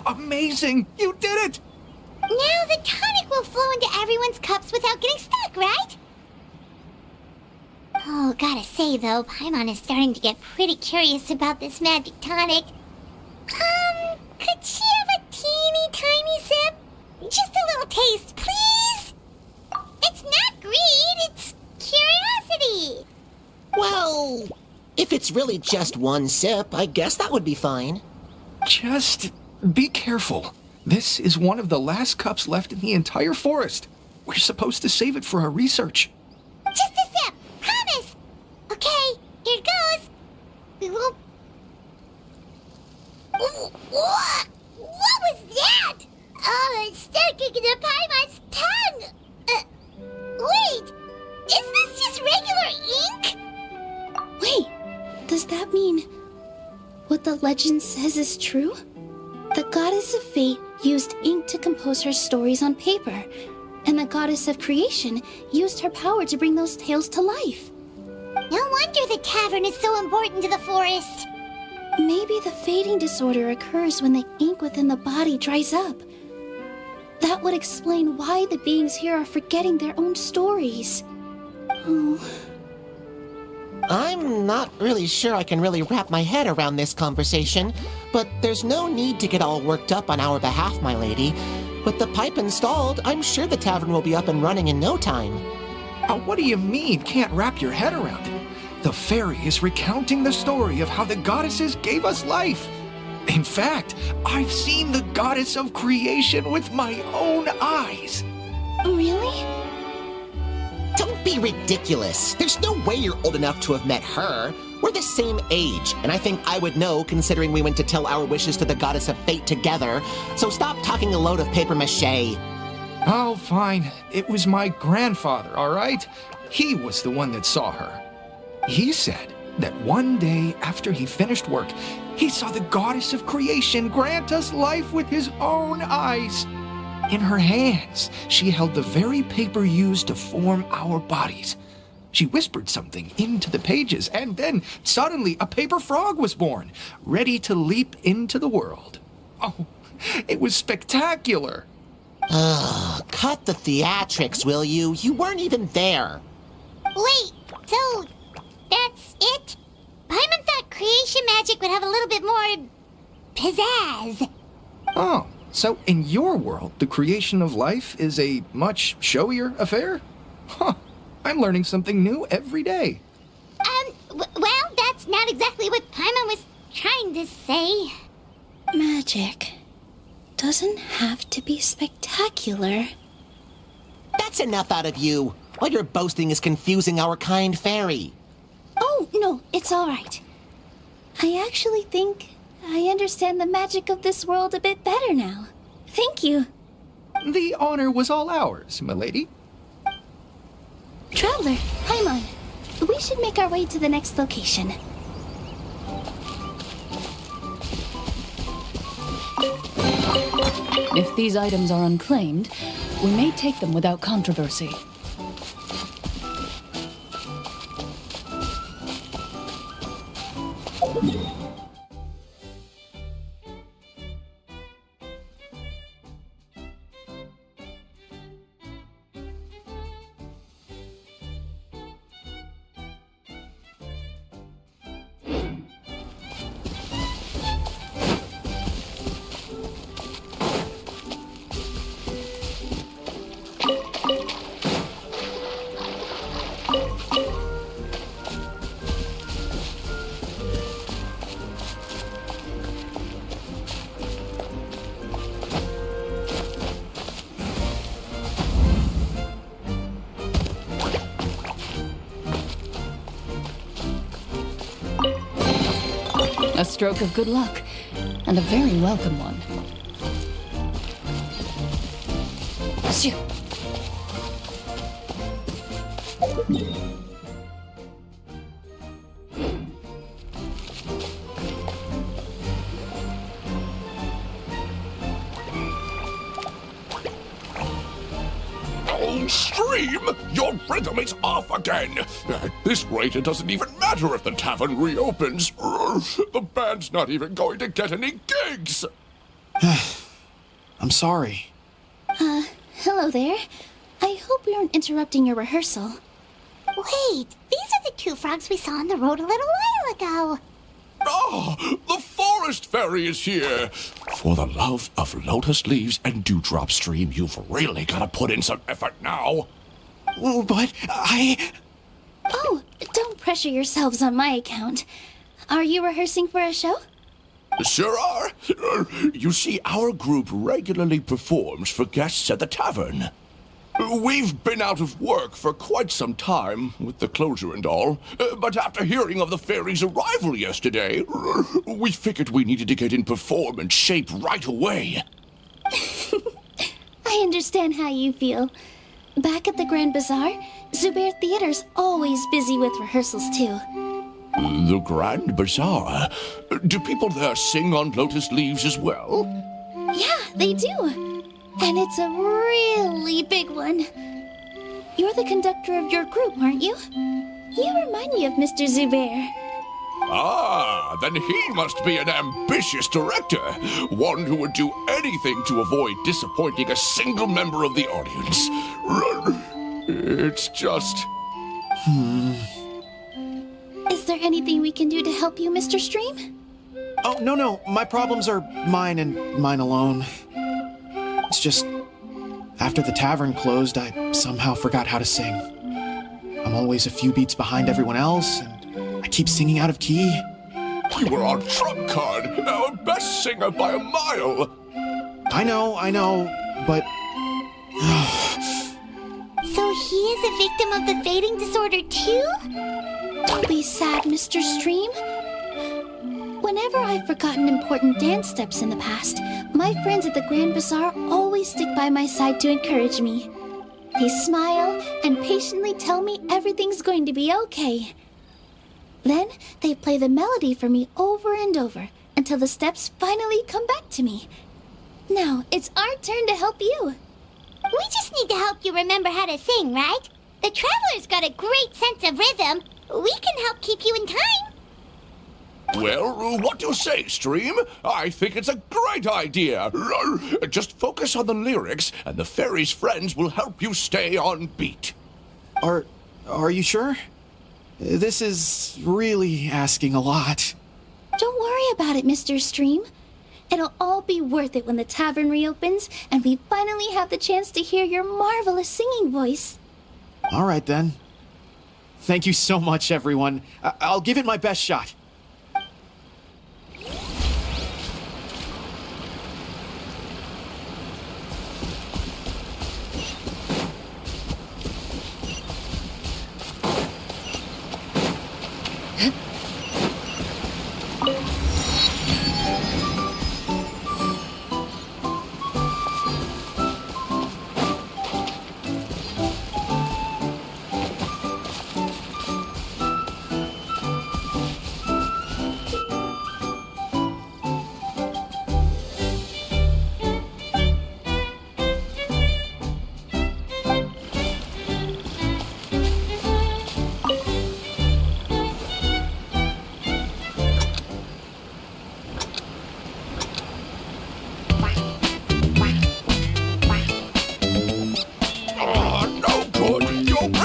amazing! You did it! Now the tonic will flow into everyone's cups without getting stuck, right? Oh, gotta say though, Paimon is starting to get pretty curious about this magic tonic. Could she have a teeny tiny sip? Just a little taste, please? It's not greed, it's curiosity. Well, if it's really just one sip, I guess that would be fine. Just be careful. This is one of the last cups left in the entire forest. We're supposed to save it for our research. Just a sip, promise. Okay, here goes. We won't... Ooh, what was that? Oh, it's sticking to Paimon's tongue. Wait, is this just regular ink? Wait, does that mean what the legend says is true? The goddess of fate used ink to compose her stories on paper, and the goddess of creation used her power to bring those tales to life. No wonder the tavern is so important to the forest. Maybe the fading disorder occurs when the ink within the body dries up. That would explain why the beings here are forgetting their own stories. Oh. I'm not really sure I can really wrap my head around this conversation, but there's no need to get all worked up on our behalf, my lady. With the pipe installed, I'm sure the tavern will be up and running in no time. What do you mean, can't wrap your head around it? The fairy is recounting the story of how the goddesses gave us life. In fact, I've seen the goddess of creation with my own eyes. Really? Don't be ridiculous. There's no way you're old enough to have met her. We're the same age, and I think I would know considering we went to tell our wishes to the goddess of fate together. So stop talking a load of papier-mâché. Oh, fine. It was my grandfather, all right? He was the one that saw her. He said that one day after he finished work, he saw the goddess of creation grant us life with his own eyes. In her hands, she held the very paper used to form our bodies. She whispered something into the pages, and then suddenly a paper frog was born, ready to leap into the world. Oh, it was spectacular. Cut the theatrics, will you? You weren't even there. Wait, so that's it? Paimon thought creation magic would have a little bit more pizzazz. Oh, so in your world, the creation of life is a much showier affair? Huh, I'm learning something new every day. Well, that's not exactly what Paimon was trying to say. Magic doesn't have to be spectacular. That's enough out of you. All your boasting is confusing our kind fairy. Oh, no, it's all right. I actually think I understand the magic of this world a bit better now. Thank you. The honor was all ours, milady. Traveler, Paimon, we should make our way to the next location. If these items are unclaimed, we may take them without controversy. A stroke of good luck, and a very welcome one. Shoo. Oh, Stream! Your rhythm is off again! At this rate, it doesn't even matter if the tavern reopens. The band's not even going to get any gigs! I'm sorry. Hello there. I hope we aren't interrupting your rehearsal. Wait, these are the two frogs we saw on the road a little while ago. Ah, the forest fairy is here! For the love of lotus leaves and dewdrop stream, you've really got to put in some effort now. Oh, but Oh, don't pressure yourselves on my account. Are you rehearsing for a show? Sure are. You see, our group regularly performs for guests at the tavern. We've been out of work for quite some time, with the closure and all, but after hearing of the fairy's arrival yesterday, we figured we needed to get in performance shape right away. I understand how you feel. Back at the Grand Bazaar, Zubair Theater's always busy with rehearsals too. The Grand Bazaar? Do people there sing on lotus leaves as well? Yeah, they do. And it's a really big one. You're the conductor of your group, aren't you? You remind me of Mr. Zubair. Ah, then he must be an ambitious director. One who would do anything to avoid disappointing a single member of the audience. It's just... Is there anything we can do to help you, Mr. Stream? Oh, no. My problems are mine and mine alone. It's just, after the tavern closed, I somehow forgot how to sing. I'm always a few beats behind everyone else, and I keep singing out of key. You were on trump card, our best singer by a mile. I know, but... So he is a victim of the fading disorder too? Don't be sad, Mr. Stream. Whenever I've forgotten important dance steps in the past, my friends at the Grand Bazaar always stick by my side to encourage me. They smile and patiently tell me everything's going to be okay. Then they play the melody for me over and over until the steps finally come back to me. Now it's our turn to help you. We just need to help you remember how to sing, right? The Traveler's got a great sense of rhythm. We can help keep you in time. Well, what do you say, Stream? I think it's a great idea. Just focus on the lyrics, and the fairy's friends will help you stay on beat. Are you sure? This is really asking a lot. Don't worry about it, Mr. Stream. It'll all be worth it when the tavern reopens and we finally have the chance to hear your marvelous singing voice. All right, then. Thank you so much, everyone. I'll give it my best shot.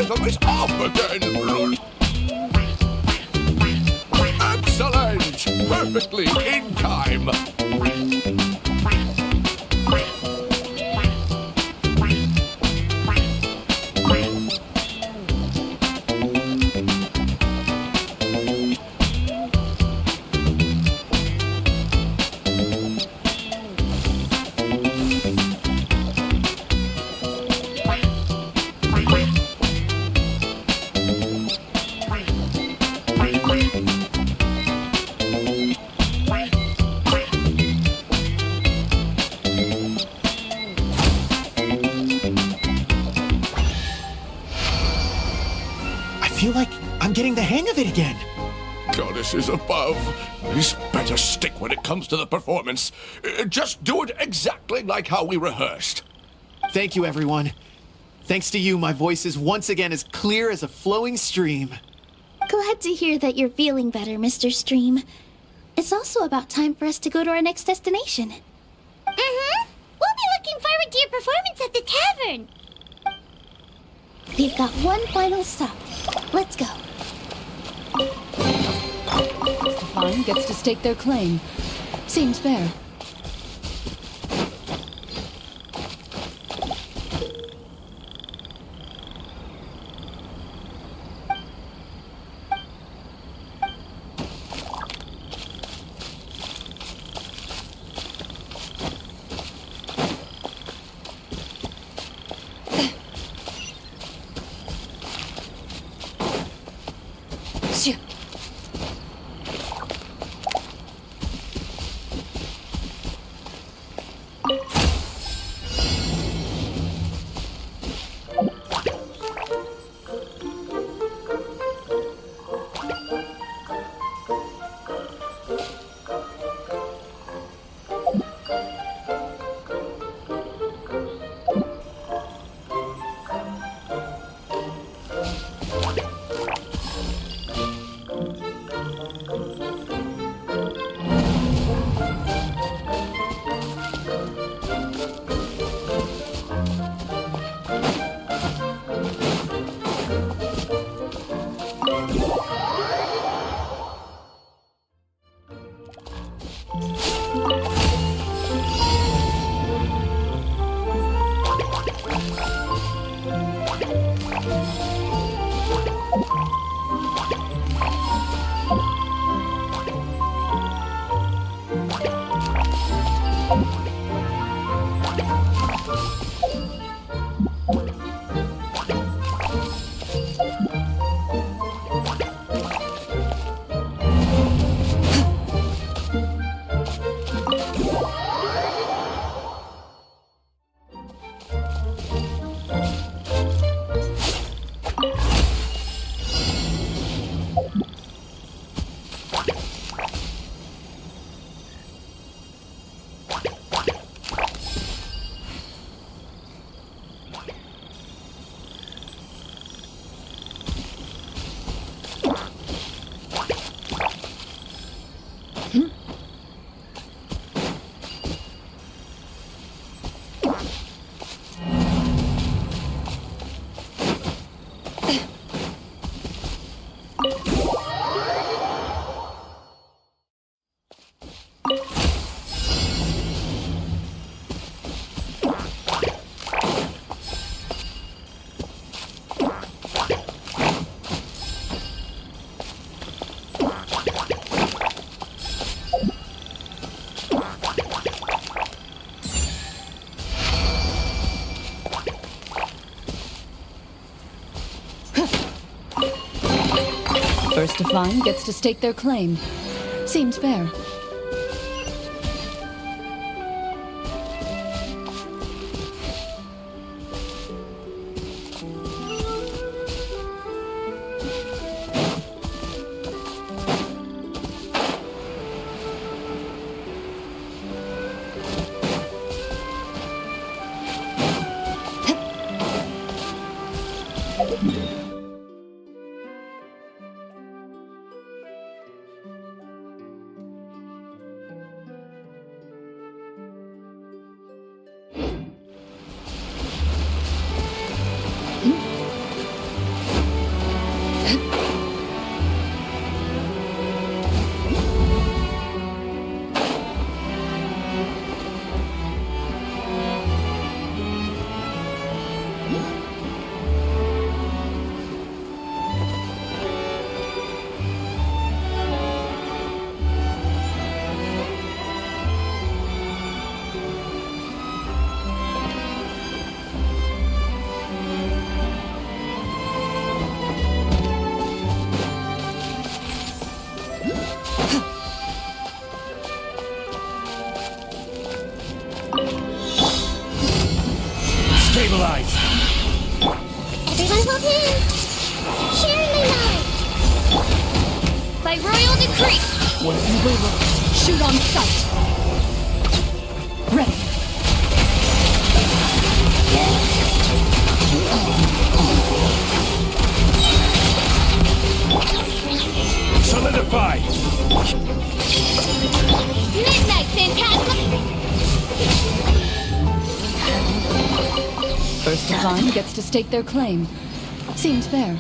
rhythm is off again. Excellent! Perfectly in time. I feel like I'm getting the hang of it again. Goddesses above, this better stick when it comes to the performance. Just do it exactly like how we rehearsed. Thank you, everyone. Thanks to you, my voice is once again as clear as a flowing stream. Glad to hear that you're feeling better, Mr. Stream. It's also about time for us to go to our next destination. Mm-hmm. We'll be tavern. We've got one final stop. Let's go. Stefan gets to stake their claim. Seems fair. First to find gets to stake their claim. Seems fair. Stabilize! Everyone hold hands. Sharing my knowledge. By royal decree. Wherever looks, shoot on sight. Ready. Solidify! Midnight Phantasm. First to find gets to stake their claim. Seems fair.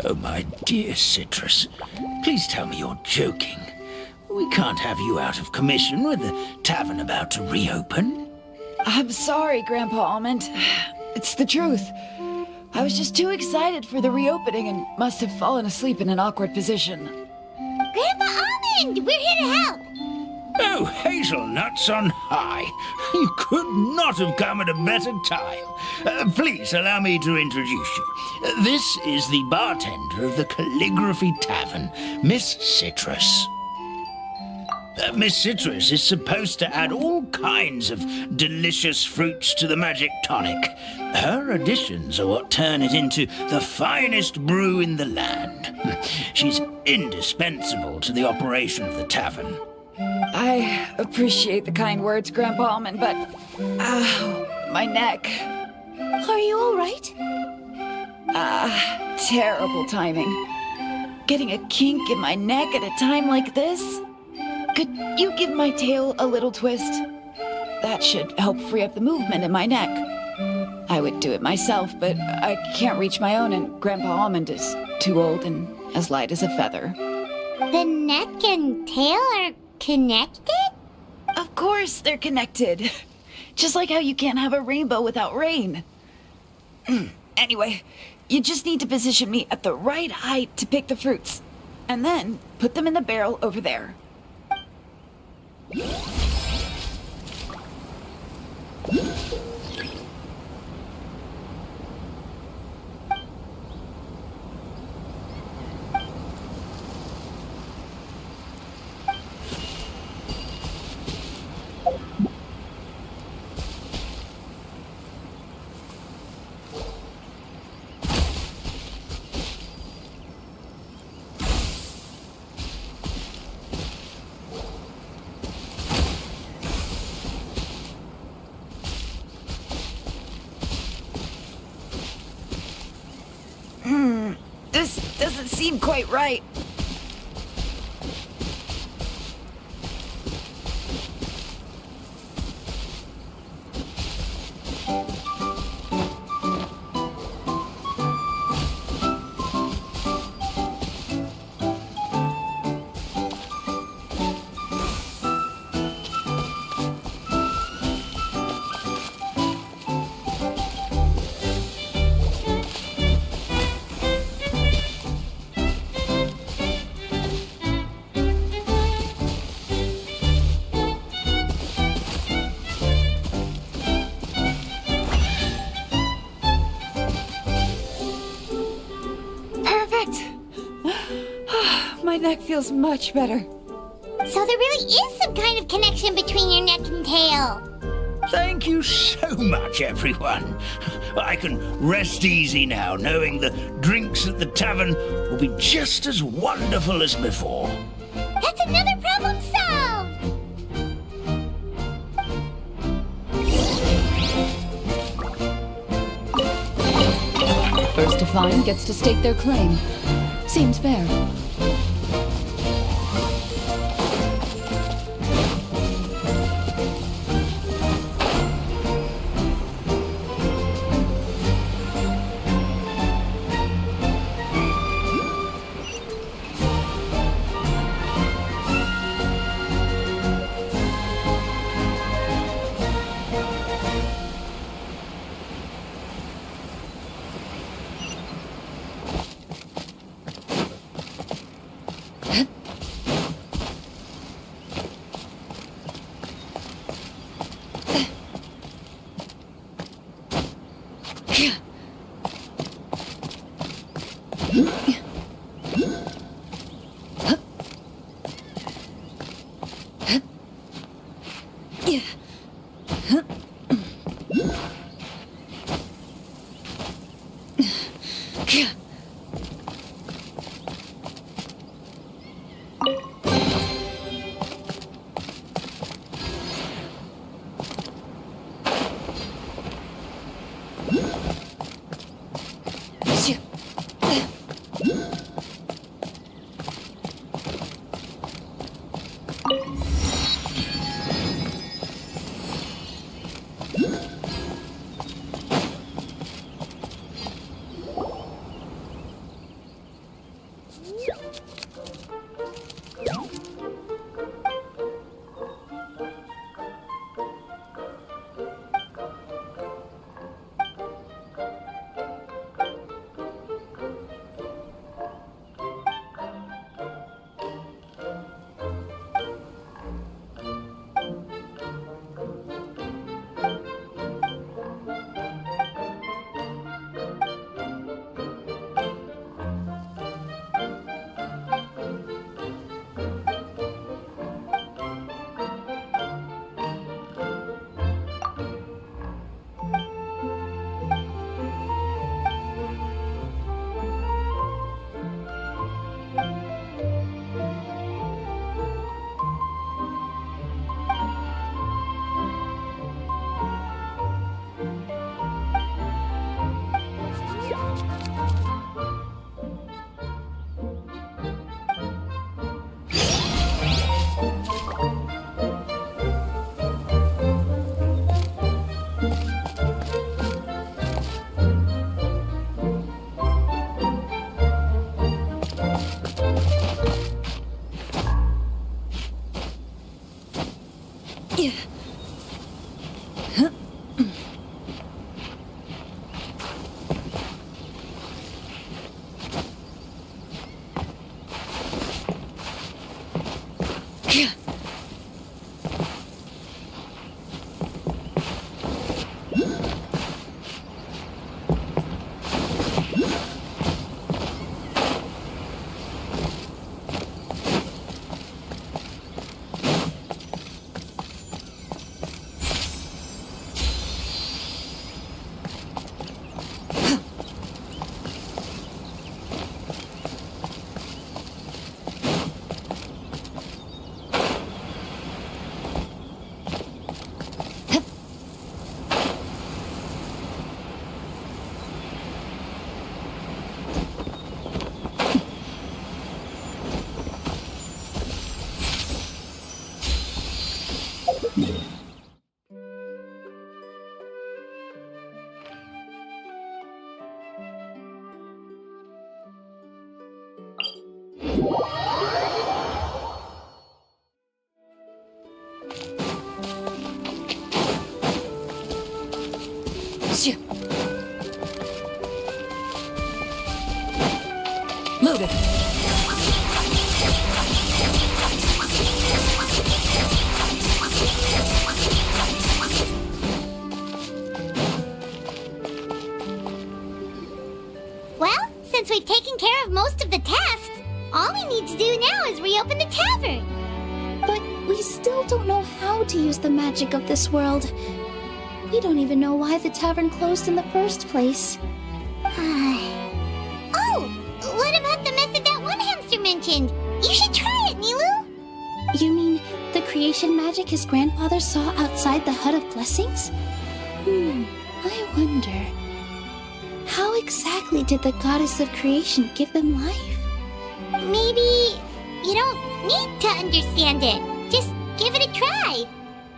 Oh, my dear Citrus, please tell me you're joking. We can't have you out of commission with the tavern about to reopen. I'm sorry, Grandpa Almond. It's the truth. I was just too excited for the reopening and must have fallen asleep in an awkward position. Grandpa Almond, we're here to help. Oh, hazelnuts on high. You could not have come at a better time. Please allow me to introduce you. This is the bartender of the Calligraphy Tavern, Miss Citrus. Miss Citrus is supposed to add all kinds of delicious fruits to the magic tonic. Her additions are what turn it into the finest brew in the land. She's indispensable to the operation of the tavern. I appreciate the kind words, Grandpa Almond, but... Ow, my neck. Are you all right? Terrible timing. Getting a kink in my neck at a time like this? Could you give my tail a little twist? That should help free up the movement in my neck. I would do it myself, but I can't reach my own, and Grandpa Almond is too old and as light as a feather. The neck and tail are connected? Of course they're connected. Just like how you can't have a rainbow without rain. Anyway, you just need to position me at the right height to pick the fruits. And then put them in the barrel over there. This doesn't seem quite right. My neck feels much better. So there really is some kind of connection between your neck and tail. Thank you so much, everyone. I can rest easy now, knowing the drinks at the tavern will be just as wonderful as before. That's another problem solved! First to find gets to stake their claim. Seems fair. Loaded. Well, since we've taken care of most of the tasks, all we need to do now is reopen the tavern. But we still don't know how to use the magic of this world. We don't even know why the tavern closed in the first place. Oh, what about the method that one hamster mentioned? You should try it, Nilu. You mean the creation magic his grandfather saw outside the Hut of Blessings? I wonder. How exactly did the goddess of creation give them life? Maybe you don't need to understand it. Just give it a try.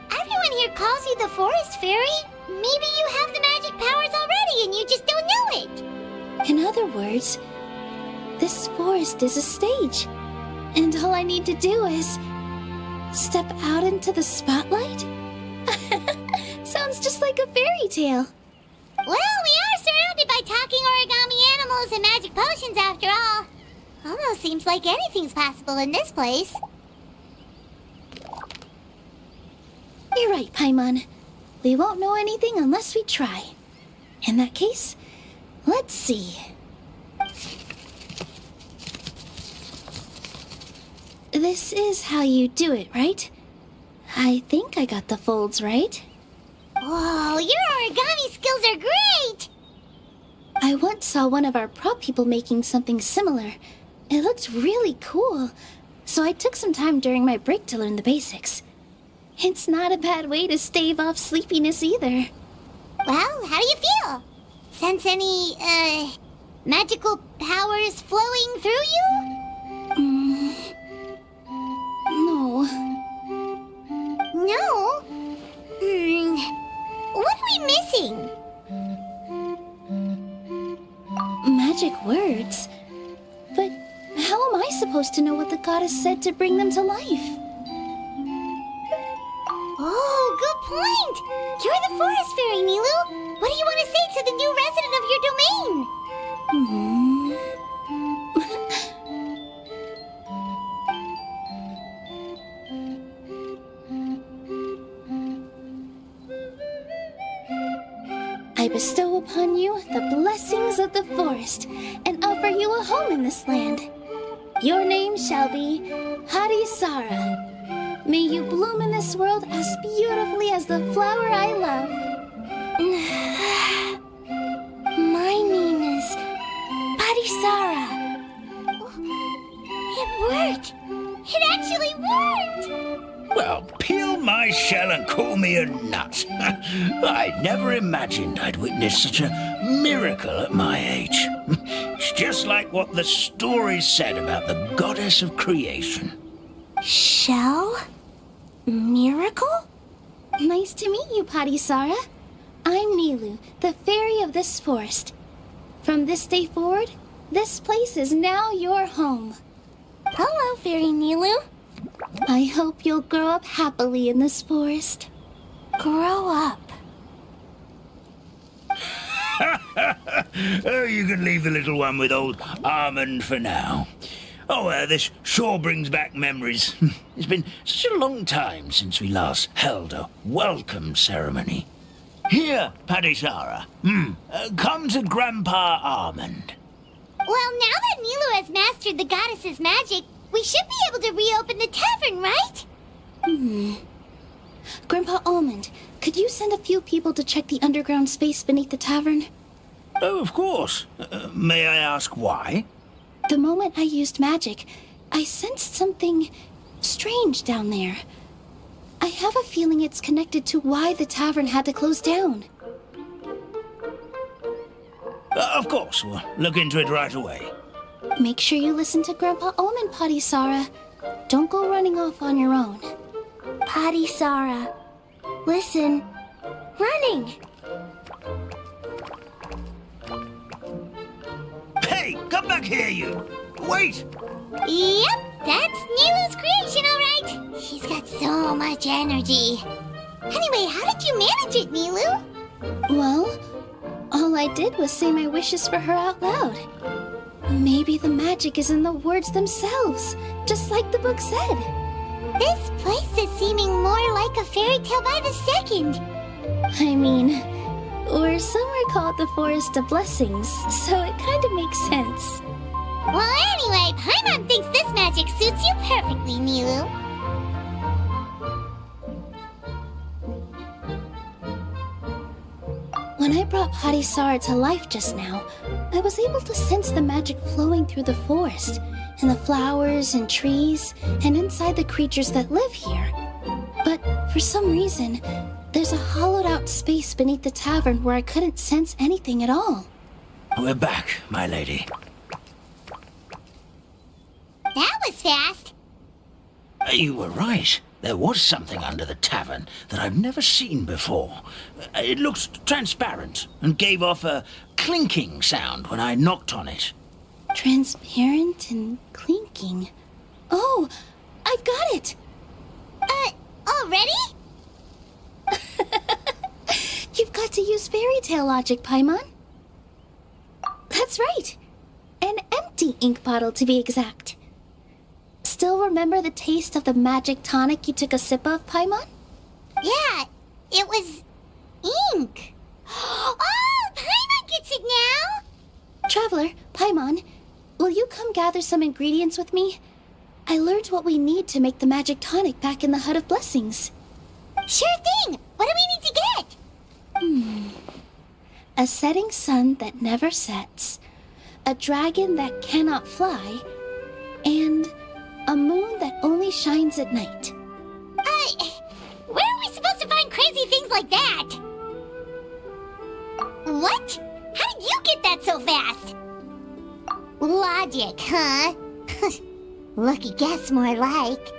Everyone here calls you the Forest Fairy. Maybe you have the magic powers already and you just don't know it. In other words, this forest is a stage. And all I need to do is step out into the spotlight? Sounds just like a fairy tale. Well, we are surrounded by talking origami animals and magic potions after all. Almost seems like anything's possible in this place. You're right, Paimon. We won't know anything unless we try. In that case, let's see. This is how you do it, right? I think I got the folds right. Whoa, your origami skills are great! I once saw one of our prop people making something similar. It looked really cool, so I took some time during my break to learn the basics. It's not a bad way to stave off sleepiness either. Well, how do you feel? Sense any, magical powers flowing through you? No. No? What are we missing? Magic words? But how am I supposed to know what the goddess said to bring them to life? Oh, good point! You're the forest fairy, Nilu! What do you want to say to the new resident of your domain? I bestow upon you the blessings of the forest and offer you a home in this land. Your name shall be Hadisara. May you bloom in this world as beautifully as the flower I love. My name is Hadisara. It worked! It actually worked! Well, peel my shell and call me a nut. I never imagined I'd witness such a miracle at my age. It's just like what the story said about the goddess of creation. Shell? Miracle? Nice to meet you, Hadisara. I'm Nilu, the fairy of this forest. From this day forward, this place is now your home. Hello, Fairy Nilu. I hope you'll grow up happily in this forest. Grow up. Oh, you can leave the little one with old Armand for now. Oh, this sure brings back memories. It's been such a long time since we last held a welcome ceremony. Here, Padisara. Come to Grandpa Armand. Well, now that Nilu has mastered the goddess's magic, we should be able to reopen the tavern, right? Grandpa Almond, could you send a few people to check the underground space beneath the tavern? Oh, of course. May I ask why? The moment I used magic, I sensed something strange down there. I have a feeling it's connected to why the tavern had to close down. Of course, we'll look into it right away. Make sure you listen to Grandpa Almond, Padisara. Don't go running off on your own. Padisara, listen. Running! Hey, come back here, you! Wait! Yep, that's Nilu's creation, all right. She's got so much energy. Anyway, how did you manage it, Nilu? Well, all I did was say my wishes for her out loud. Maybe the magic is in the words themselves, just like the book said. This place is seeming more like a fairy tale by the second. I mean, or some would call it the Forest of Blessings, so it kind of makes sense. Well, anyway, Paimon thinks this magic suits you perfectly, Nilu. When I brought Hadisara to life just now, I was able to sense the magic flowing through the forest, and the flowers and trees, and inside the creatures that live here. But for some reason, there's a hollowed-out space beneath the tavern where I couldn't sense anything at all. We're back, my lady. That was fast. You were right. There was something under the tavern that I've never seen before. It looked transparent and gave off a clinking sound when I knocked on it. Transparent and clinking. Oh, I've got it! Already? You've got to use fairy tale logic, Paimon. That's right. An empty ink bottle, to be exact. Still remember the taste of the magic tonic you took a sip of, Paimon? Yeah, it was ink. Oh, Paimon gets it now! Traveler, Paimon, will you come gather some ingredients with me? I learned what we need to make the magic tonic back in the Hut of Blessings. Sure thing! What do we need to get? A setting sun that never sets, a dragon that cannot fly, and a moon that only shines at night. Where are we supposed to find crazy things like that? What? How did you get that so fast? Logic, huh? Lucky guess, more like.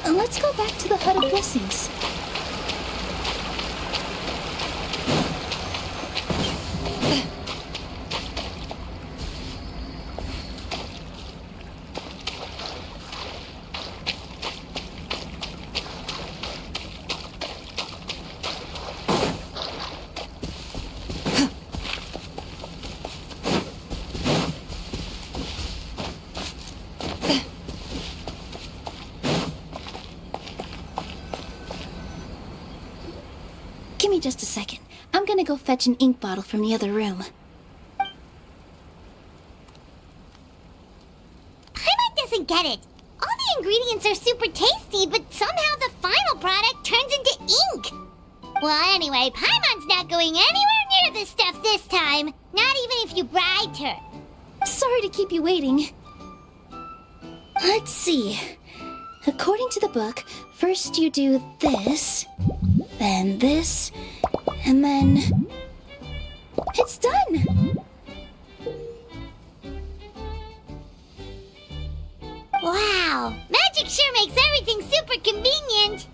Let's go back to the Hut of Blessings. Give me just a second. I'm gonna go fetch an ink bottle from the other room. Paimon doesn't get it. All the ingredients are super tasty, but somehow the final product turns into ink. Well, anyway, Paimon's not going anywhere near this stuff this time. Not even if you bribed her. Sorry to keep you waiting. Let's see. According to the book, first you do this, then this, and then... It's done! Wow, magic sure makes everything super convenient.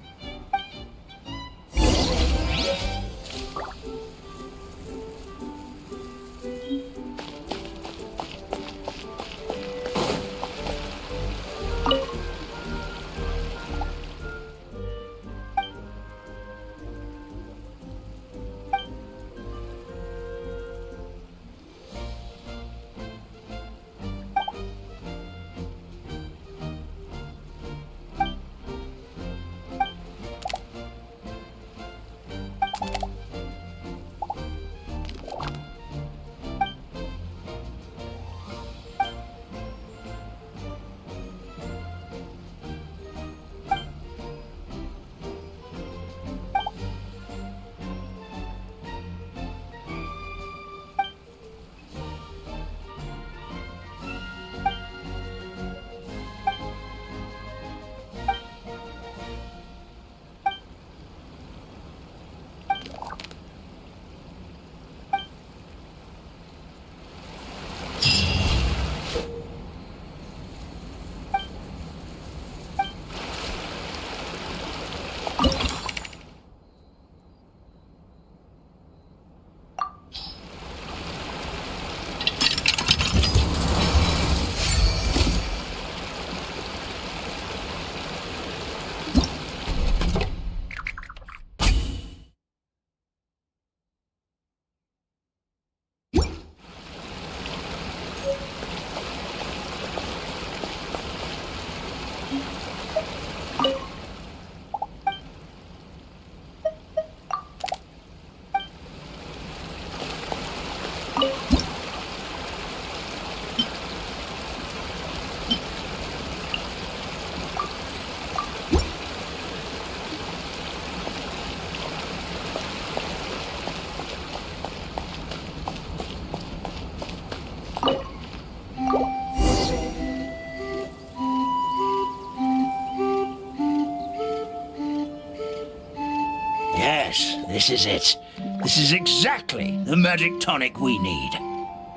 is it. This is exactly the magic tonic we need.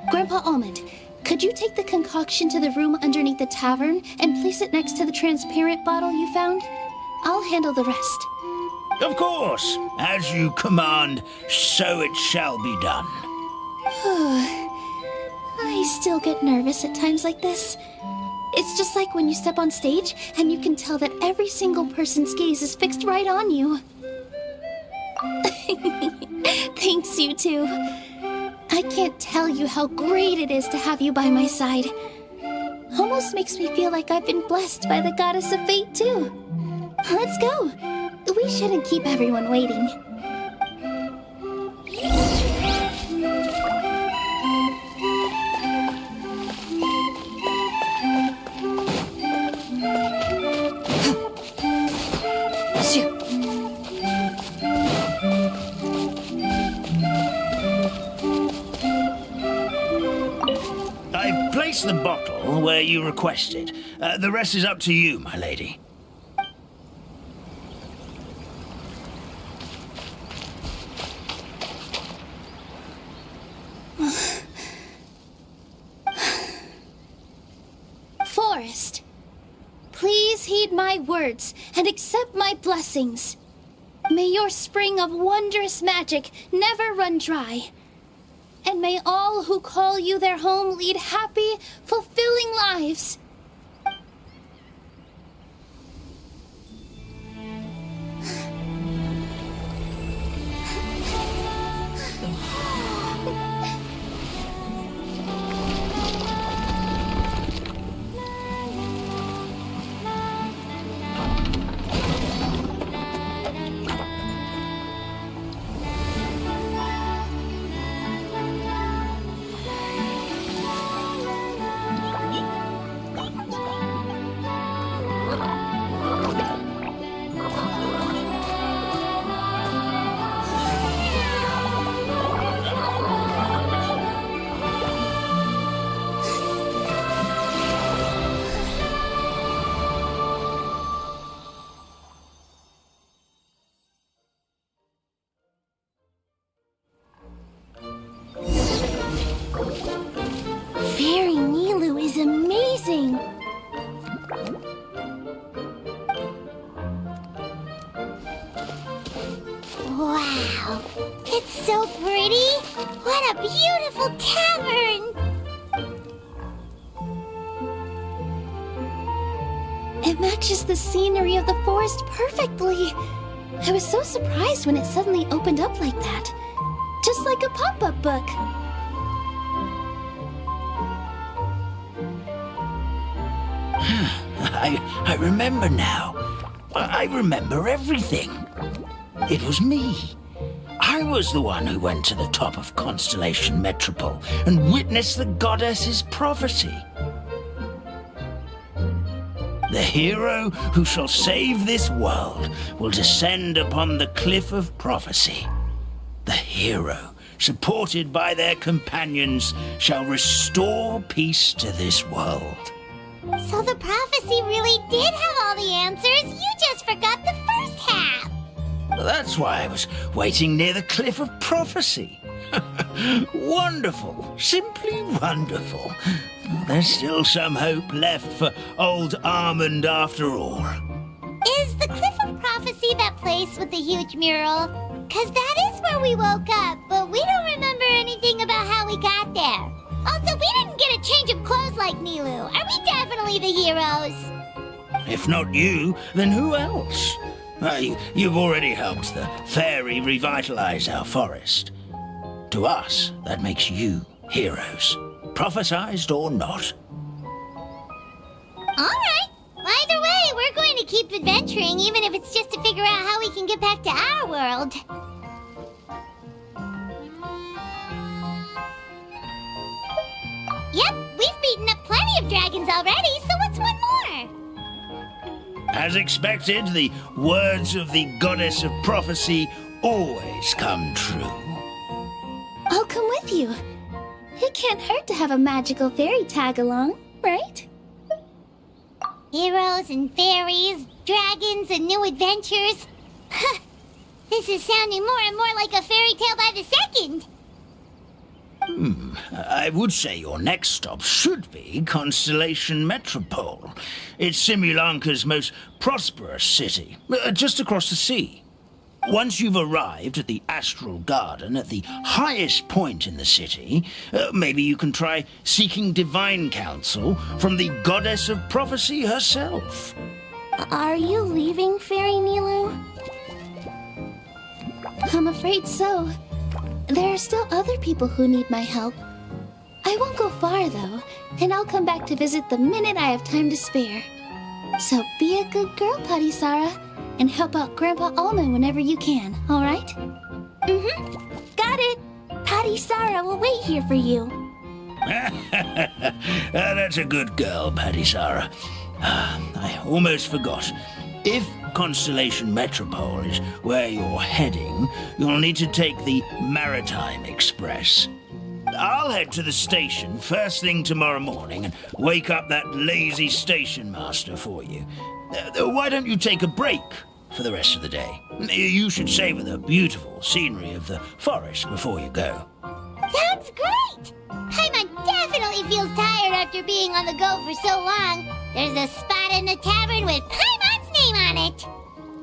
Grandpa Almond, could you take the concoction to the room underneath the tavern and place it next to the transparent bottle you found? I'll handle the rest. Of course. As you command, so it shall be done. I still get nervous at times like this. It's just like when you step on stage and you can tell that every single person's gaze is fixed right on you. Thanks, you two. I can't tell you how great it is to have you by my side. Almost makes me feel like I've been blessed by the goddess of fate, too. Let's go. We shouldn't keep everyone waiting. I've placed the bottle where you requested. The rest is up to you, my lady. Forest, please heed my words and accept my blessings. May your spring of wondrous magic never run dry. And may all who call you their home lead happy, fulfilling lives. Fairy Nilu is amazing! Wow, it's so pretty! What a beautiful tavern! It matches the scenery of the forest perfectly. I was so surprised when it suddenly opened up like that. Just like a pop-up book. I remember now. I remember everything. It was me. I was the one who went to the top of Constellation Metropole and witnessed the goddess's prophecy. The hero who shall save this world will descend upon the cliff of prophecy. The hero, supported by their companions, shall restore peace to this world. So the prophecy really did have all the answers. You just forgot the first half. That's why I was waiting near the cliff of prophecy. Wonderful, simply wonderful. There's still some hope left for old Almond after all. Is the Cliff of Prophecy that place with the huge mural? 'Cause that is where we woke up, but we don't remember anything about how we got there. Also, we didn't get a change of clothes like Nilu. Are we definitely the heroes? If not you, then who else? You've already helped the fairy revitalize our forest. To us, that makes you heroes, prophesized or not. All right. Either way, we're going to keep adventuring, even if it's just to figure out how we can get back to our world. Yep, we've beaten up plenty of dragons already, so what's one more? As expected, the words of the goddess of prophecy always come true. I'll come with you. It can't hurt to have a magical fairy tag along, right? Heroes and fairies, dragons and new adventures. This is sounding more and more like a fairy tale by the second. I would say your next stop should be Constellation Metropole. It's Simulanka's most prosperous city, just across the sea. Once you've arrived at the Astral Garden at the highest point in the city, maybe you can try seeking divine counsel from the Goddess of Prophecy herself. Are you leaving, Fairy Nilu? I'm afraid so. There are still other people who need my help. I won't go far, though, and I'll come back to visit the minute I have time to spare. So be a good girl, Patisara, and help out Grandpa Almond whenever you can, all right? Got it! Patisara will wait here for you. That's a good girl, Patisara. I almost forgot. If Constellation Metropole is where you're heading, you'll need to take the Maritime Express. I'll head to the station first thing tomorrow morning and wake up that lazy station master for you. Why don't you take a break for the rest of the day? You should savor the beautiful scenery of the forest before you go. Sounds great! Paimon definitely feels tired after being on the go for so long. There's a spot in the tavern with Paimon's name on it.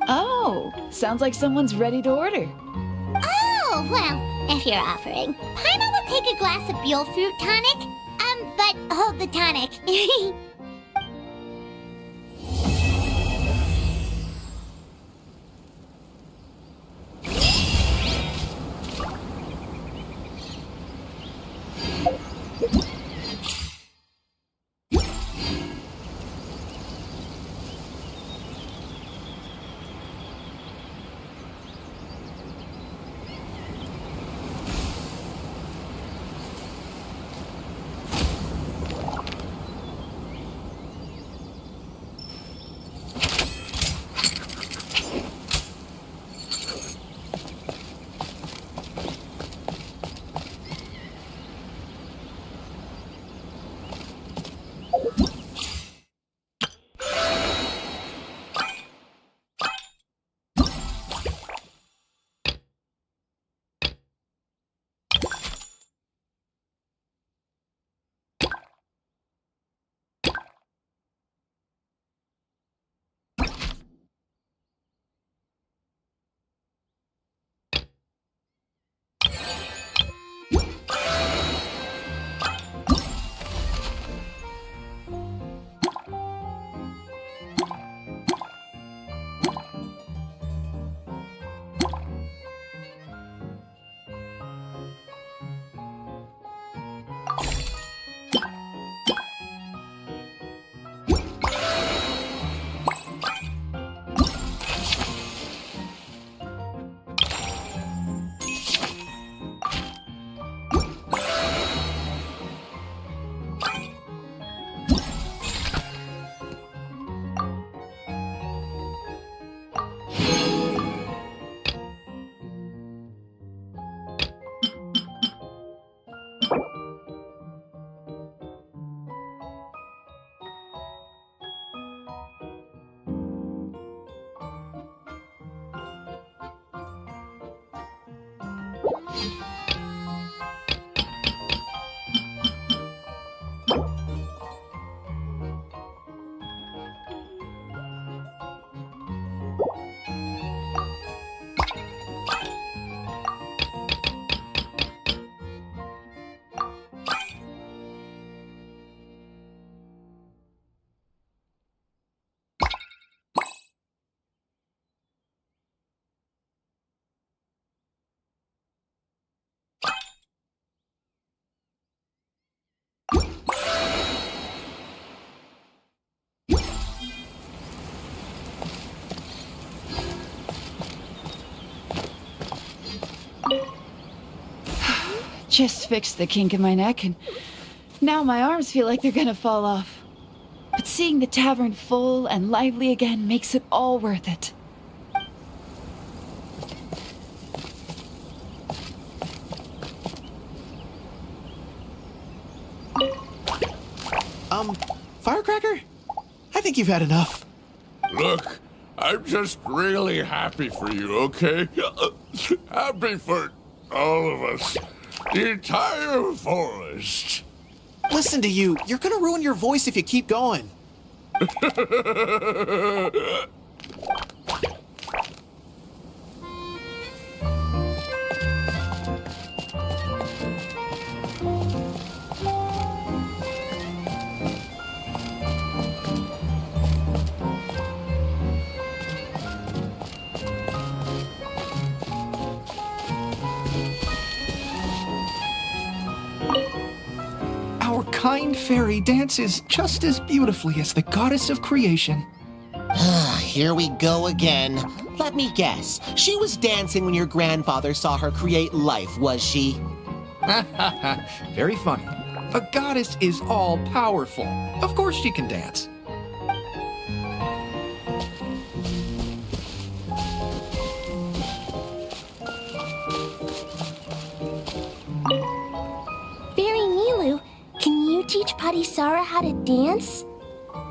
Oh, sounds like someone's ready to order. Oh, well, if you're offering, Paimon will take a glass of Buell fruit tonic. But hold the tonic. Just fixed the kink in my neck, and now my arms feel like they're gonna fall off. But seeing the tavern full and lively again makes it all worth it. Firecracker? I think you've had enough. Look, I'm just really happy for you, okay? Happy for all of us. The entire forest. Listen to you. You're gonna ruin your voice if you keep going. Our kind fairy dances just as beautifully as the goddess of creation. Here we go again. Let me guess. She was dancing when your grandfather saw her create life, was she? Very funny. A goddess is all-powerful. Of course she can dance. Fairy Nilu, can you teach Patisara how to dance?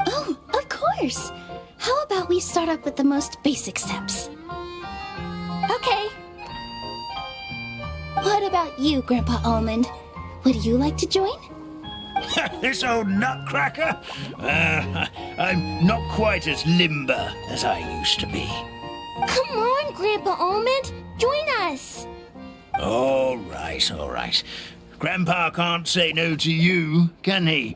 Oh, of course. How about we start up with the most basic steps? Okay. What about you, Grandpa Almond? Would you like to join? This old nutcracker? I'm not quite as limber as I used to be. Come on, Grandpa Almond. Join us. All right, all right. Grandpa can't say no to you, can he?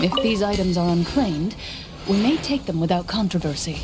If these items are unclaimed, we may take them without controversy.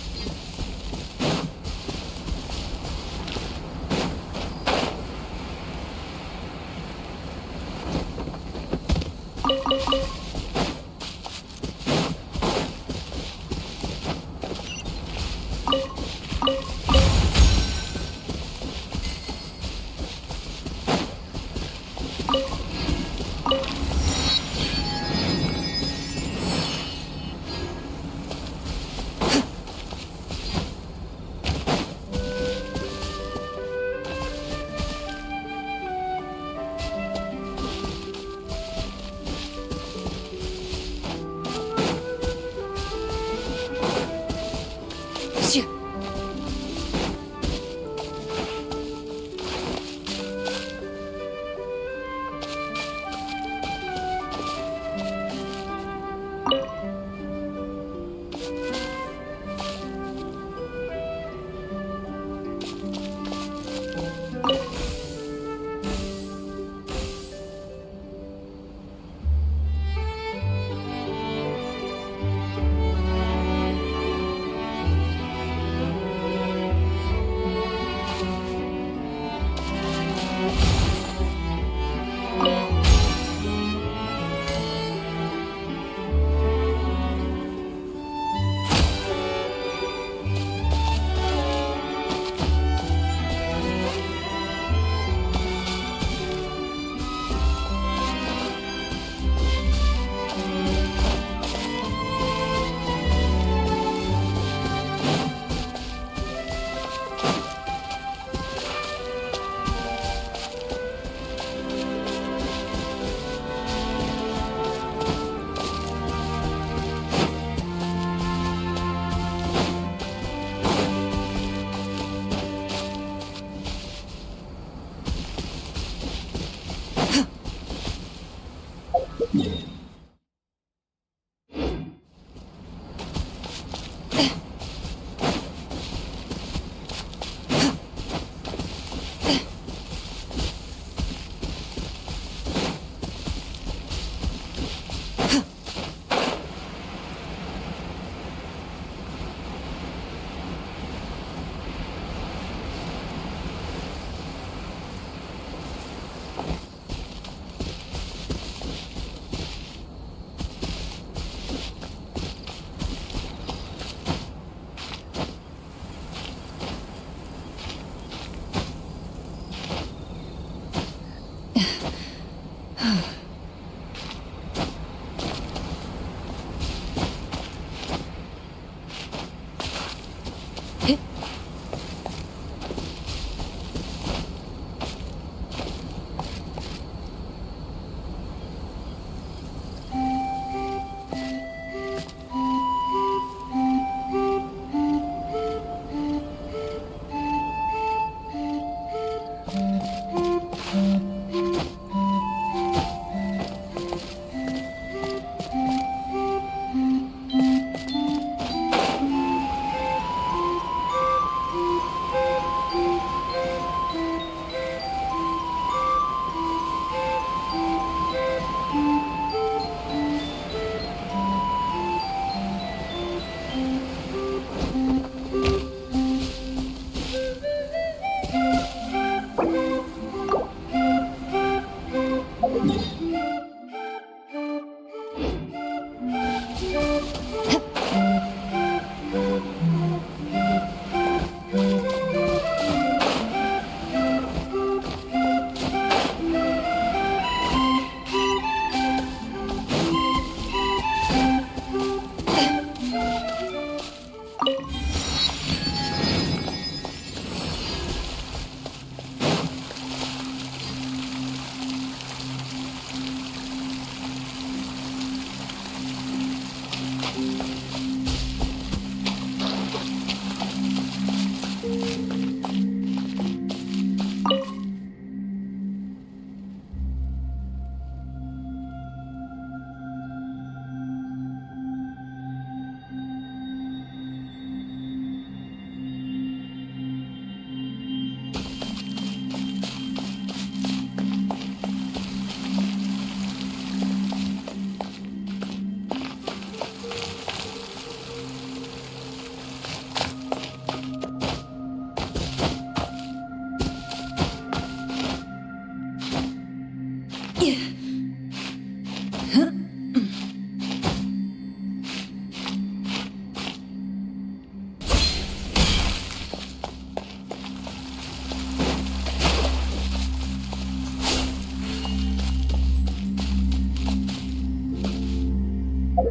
A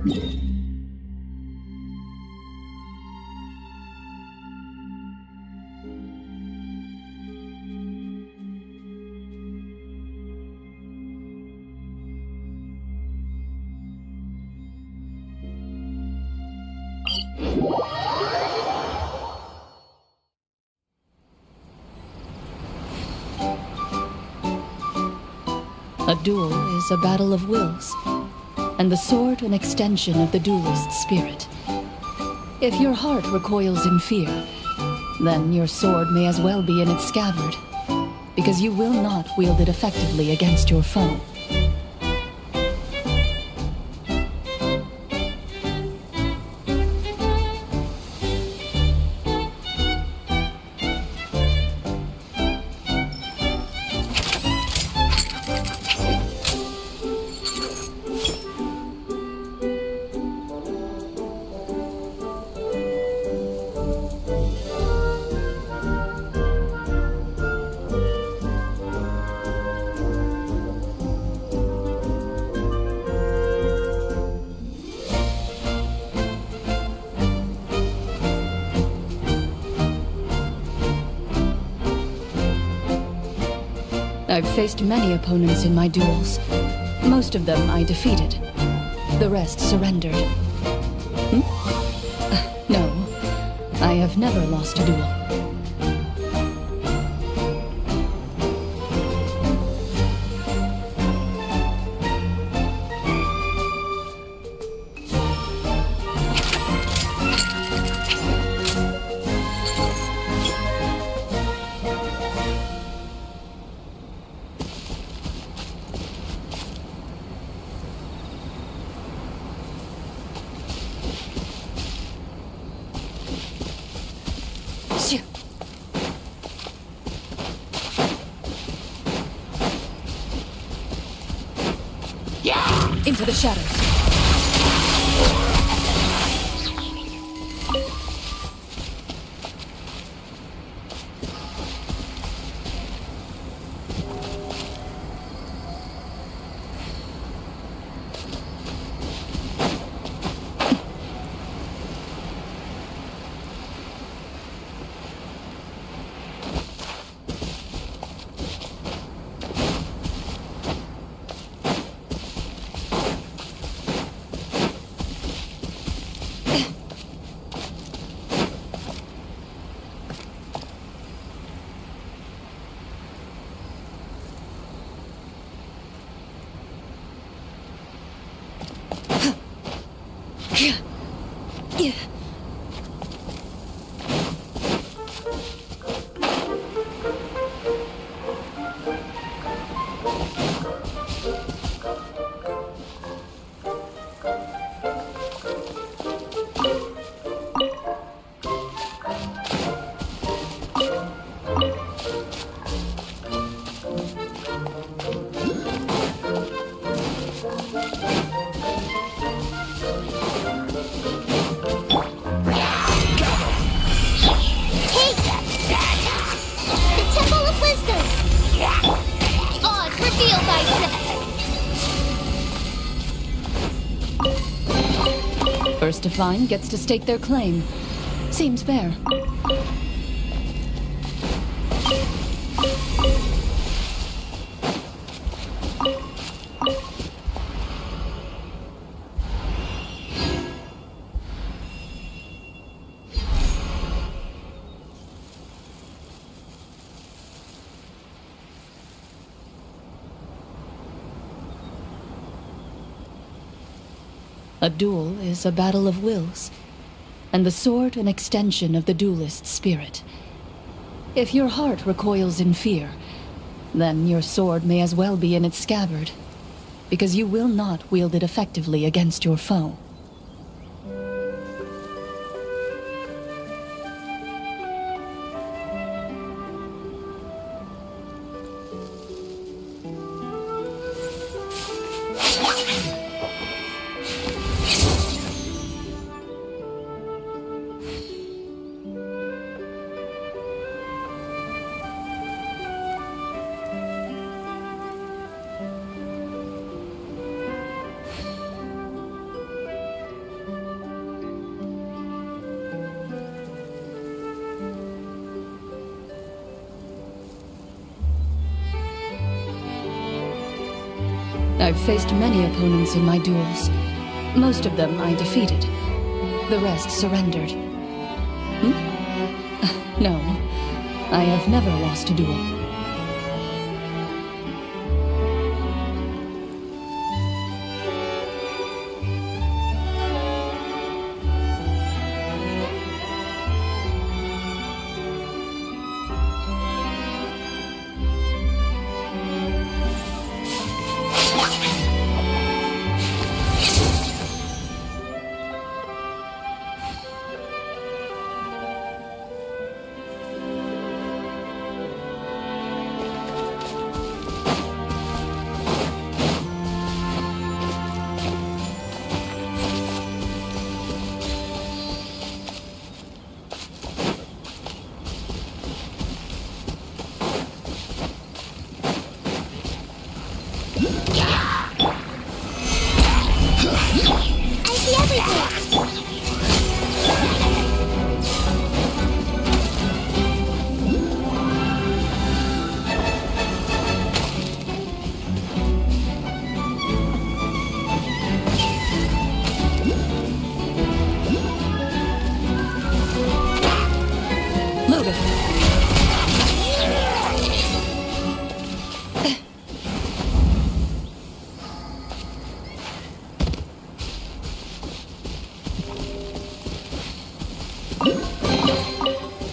duel is a battle of wills, and the sword an extension of the duelist's spirit. If your heart recoils in fear, then your sword may as well be in its scabbard, because you will not wield it effectively against your foe. I've faced many opponents in my duels. Most of them I defeated. The rest surrendered. No, I have never lost a duel. Into the shadows. First to find gets to stake their claim. Seems fair. A duel is a battle of wills, and the sword an extension of the duelist's spirit. If your heart recoils in fear, then your sword may as well be in its scabbard, because you will not wield it effectively against your foe. I've faced many opponents in my duels. Most of them I defeated. The rest surrendered. No, I have never lost a duel.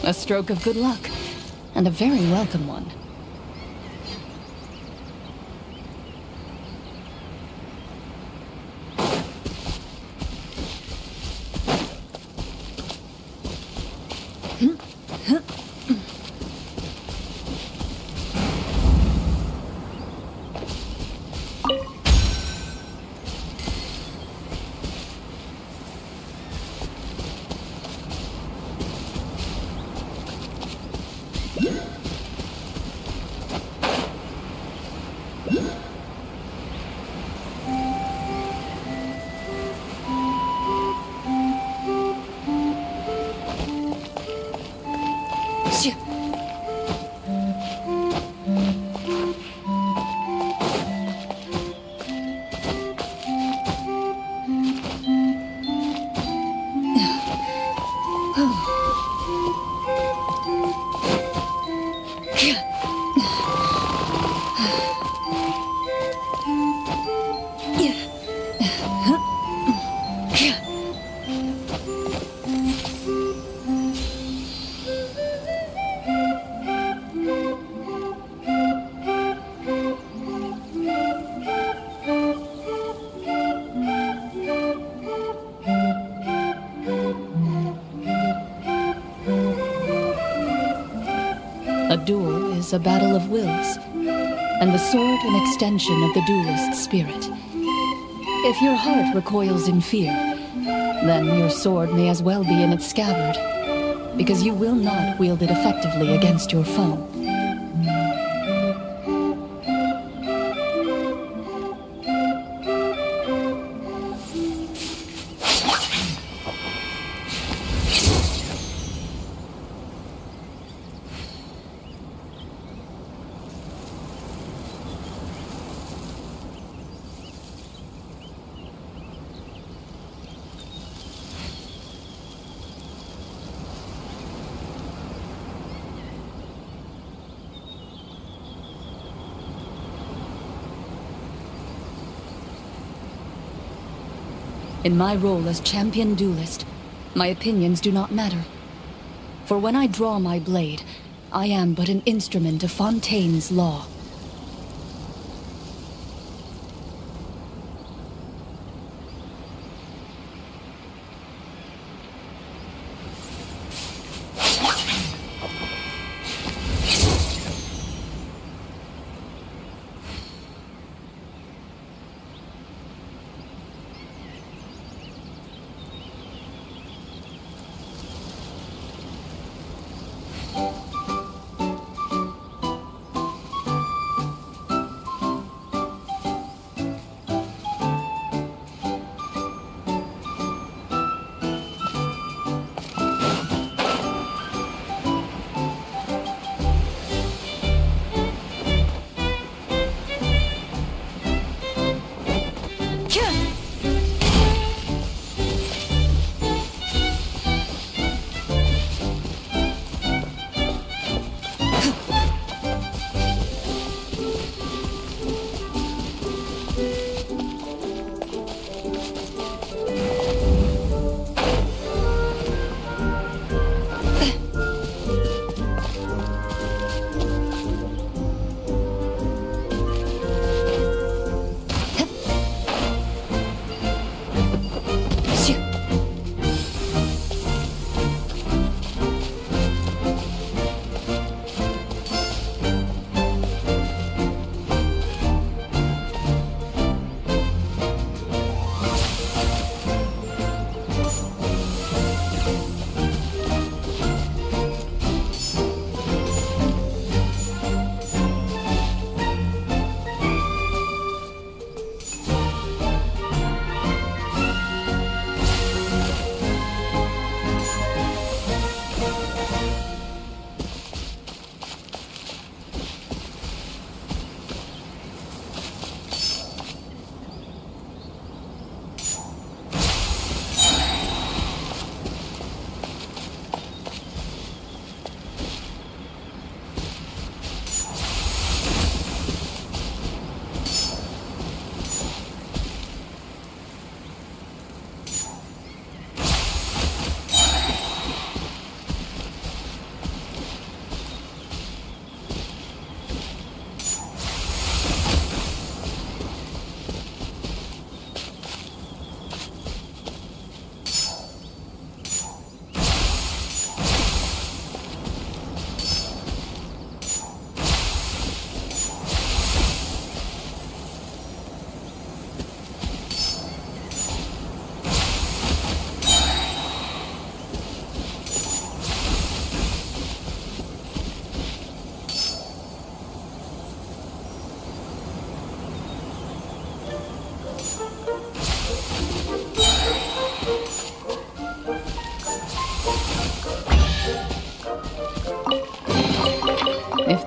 A stroke of good luck, and a very welcome one. A duel is a battle of wills, and the sword an extension of the duelist's spirit. If your heart recoils in fear, then your sword may as well be in its scabbard, because you will not wield it effectively against your foe. In my role as champion duelist, my opinions do not matter. For when I draw my blade, I am but an instrument of Fontaine's law.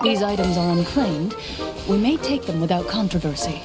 these items are unclaimed, we may take them without controversy.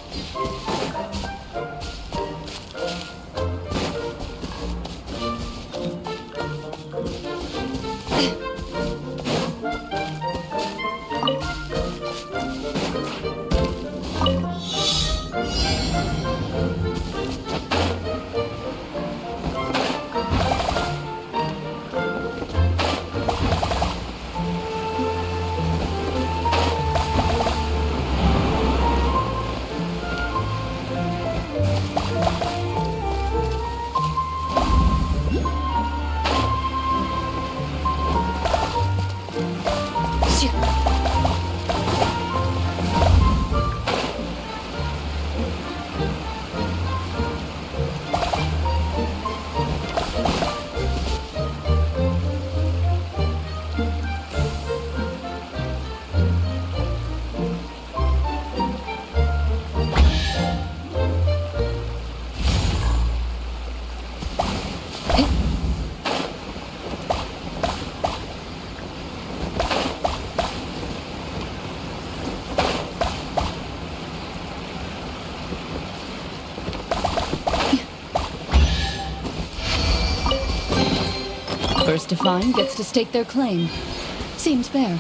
First to find gets to stake their claim. Seems fair.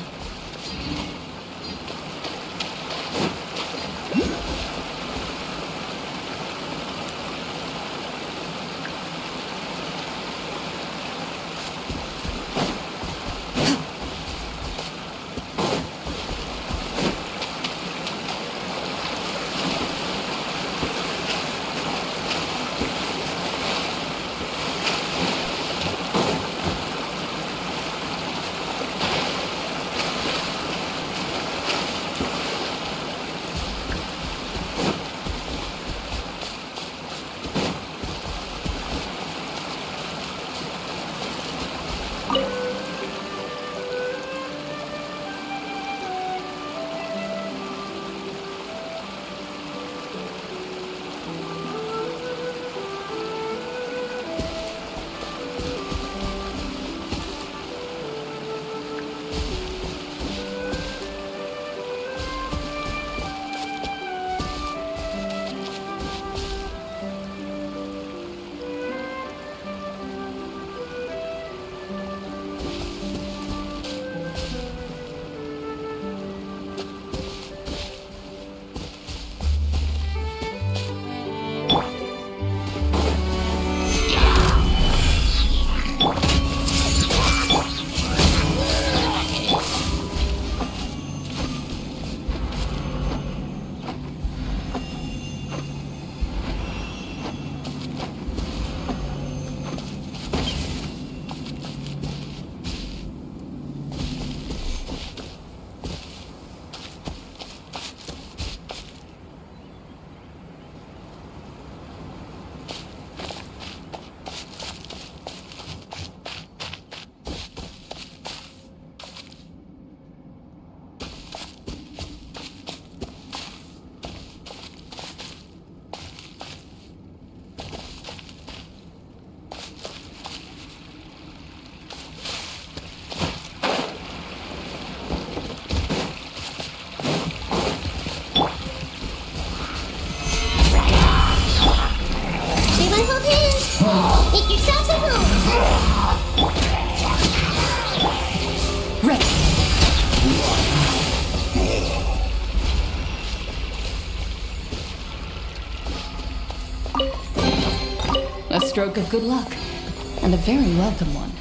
Make yourselves at home! Ready! A stroke of good luck, and a very welcome one.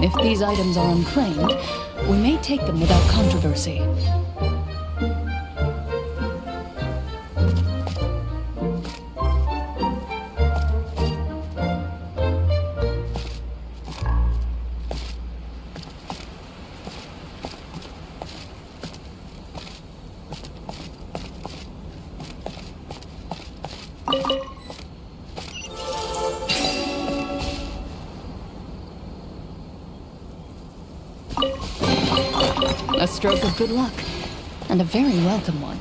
If these items are unclaimed, we may take them without controversy. A stroke of good luck, and a very welcome one.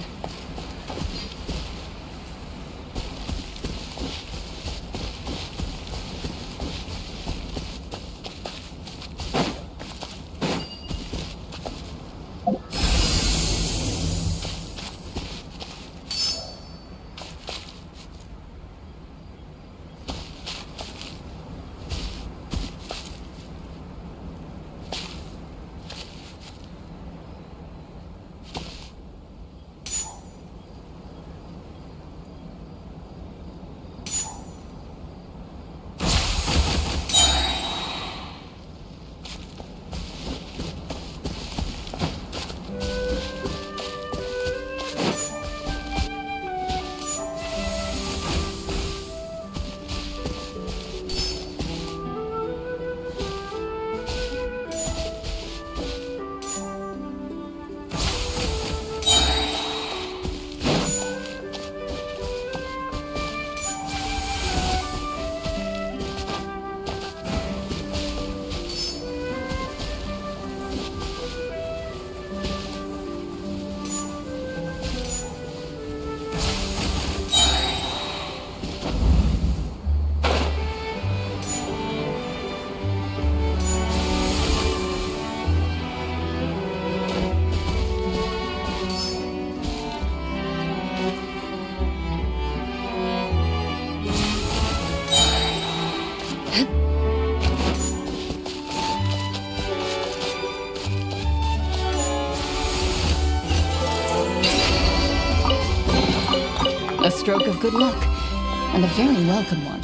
A stroke of good luck, and a very welcome one.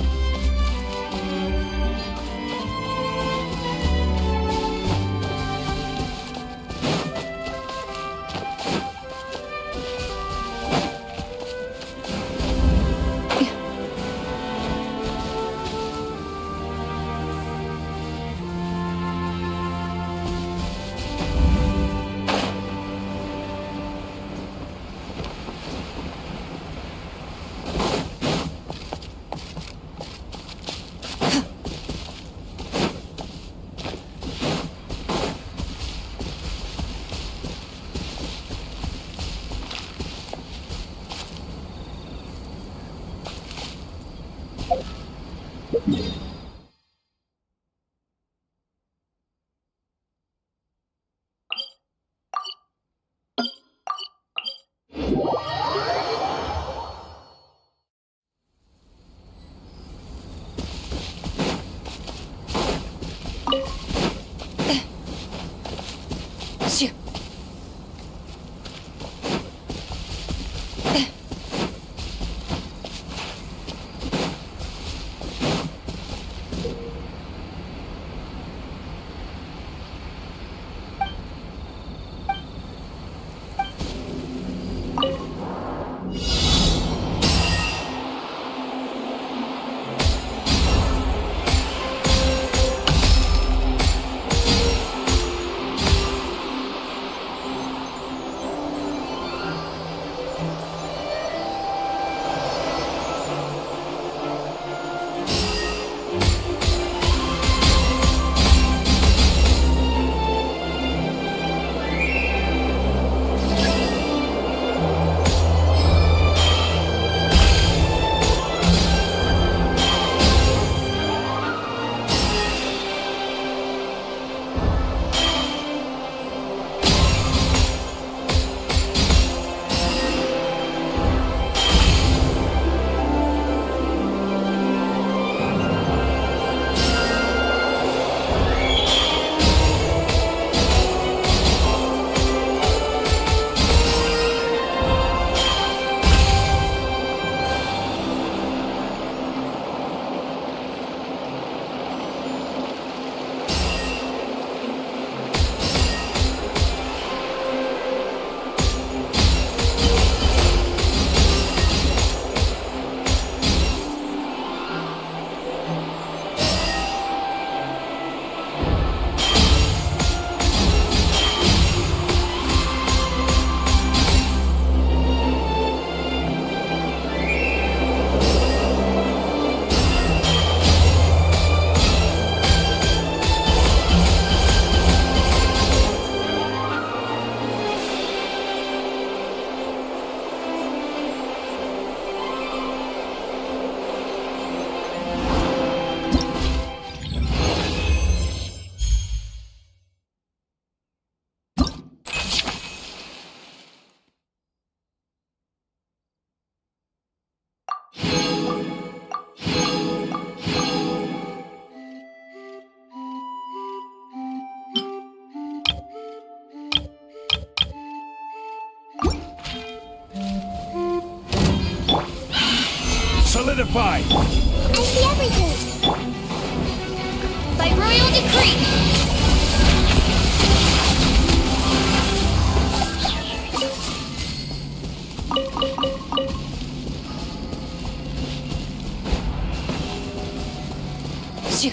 solidified! I see everything. By royal decree. Shoo.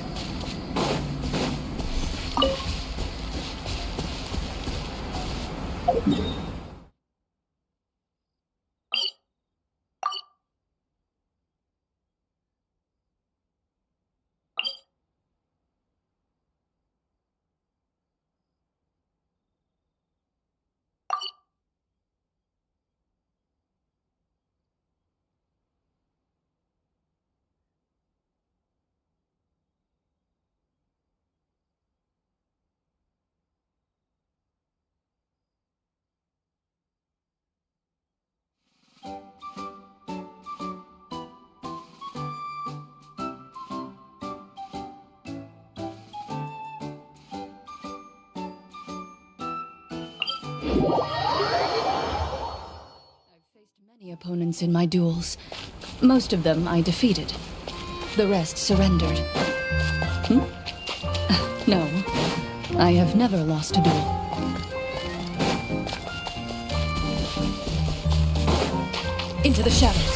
Many opponents in my duels. Most of them I defeated. The rest surrendered. No, I have never lost a duel. Into the shadows.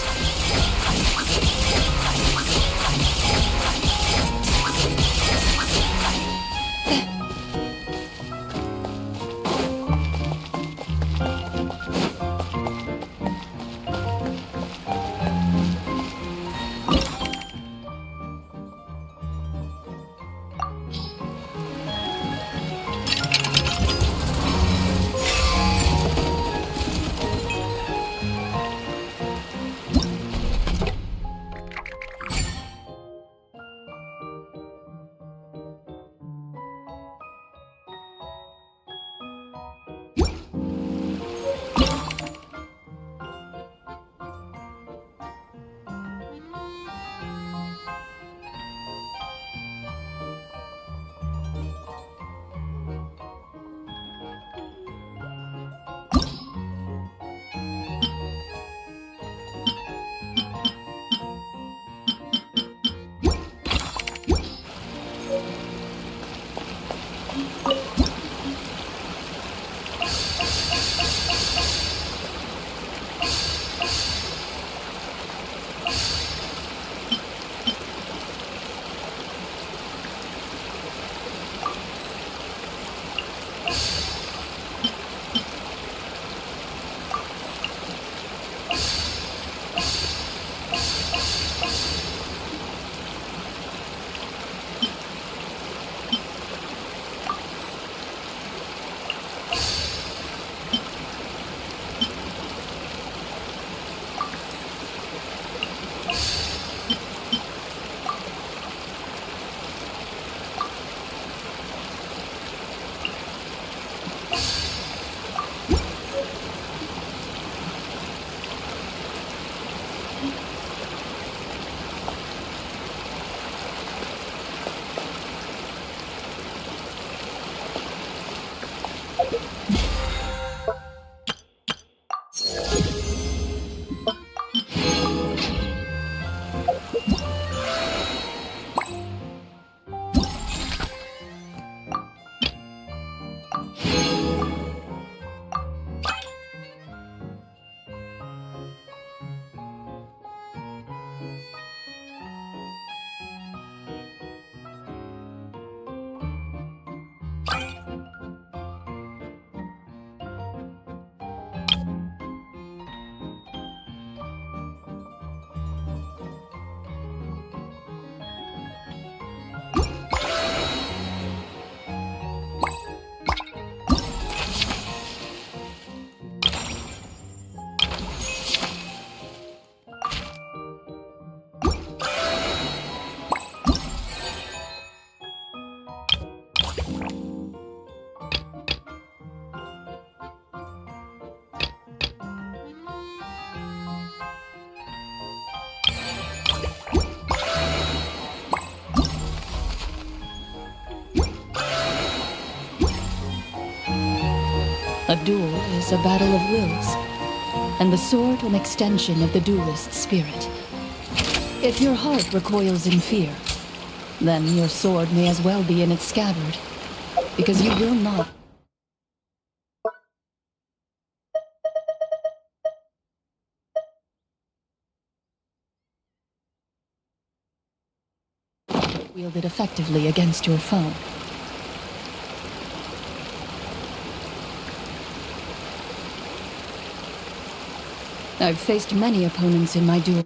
A duel is a battle of wills, and the sword an extension of the duelist's spirit. If your heart recoils in fear, then your sword may as well be in its scabbard, because you will not wield it effectively against your foe. I've faced many opponents in my duel.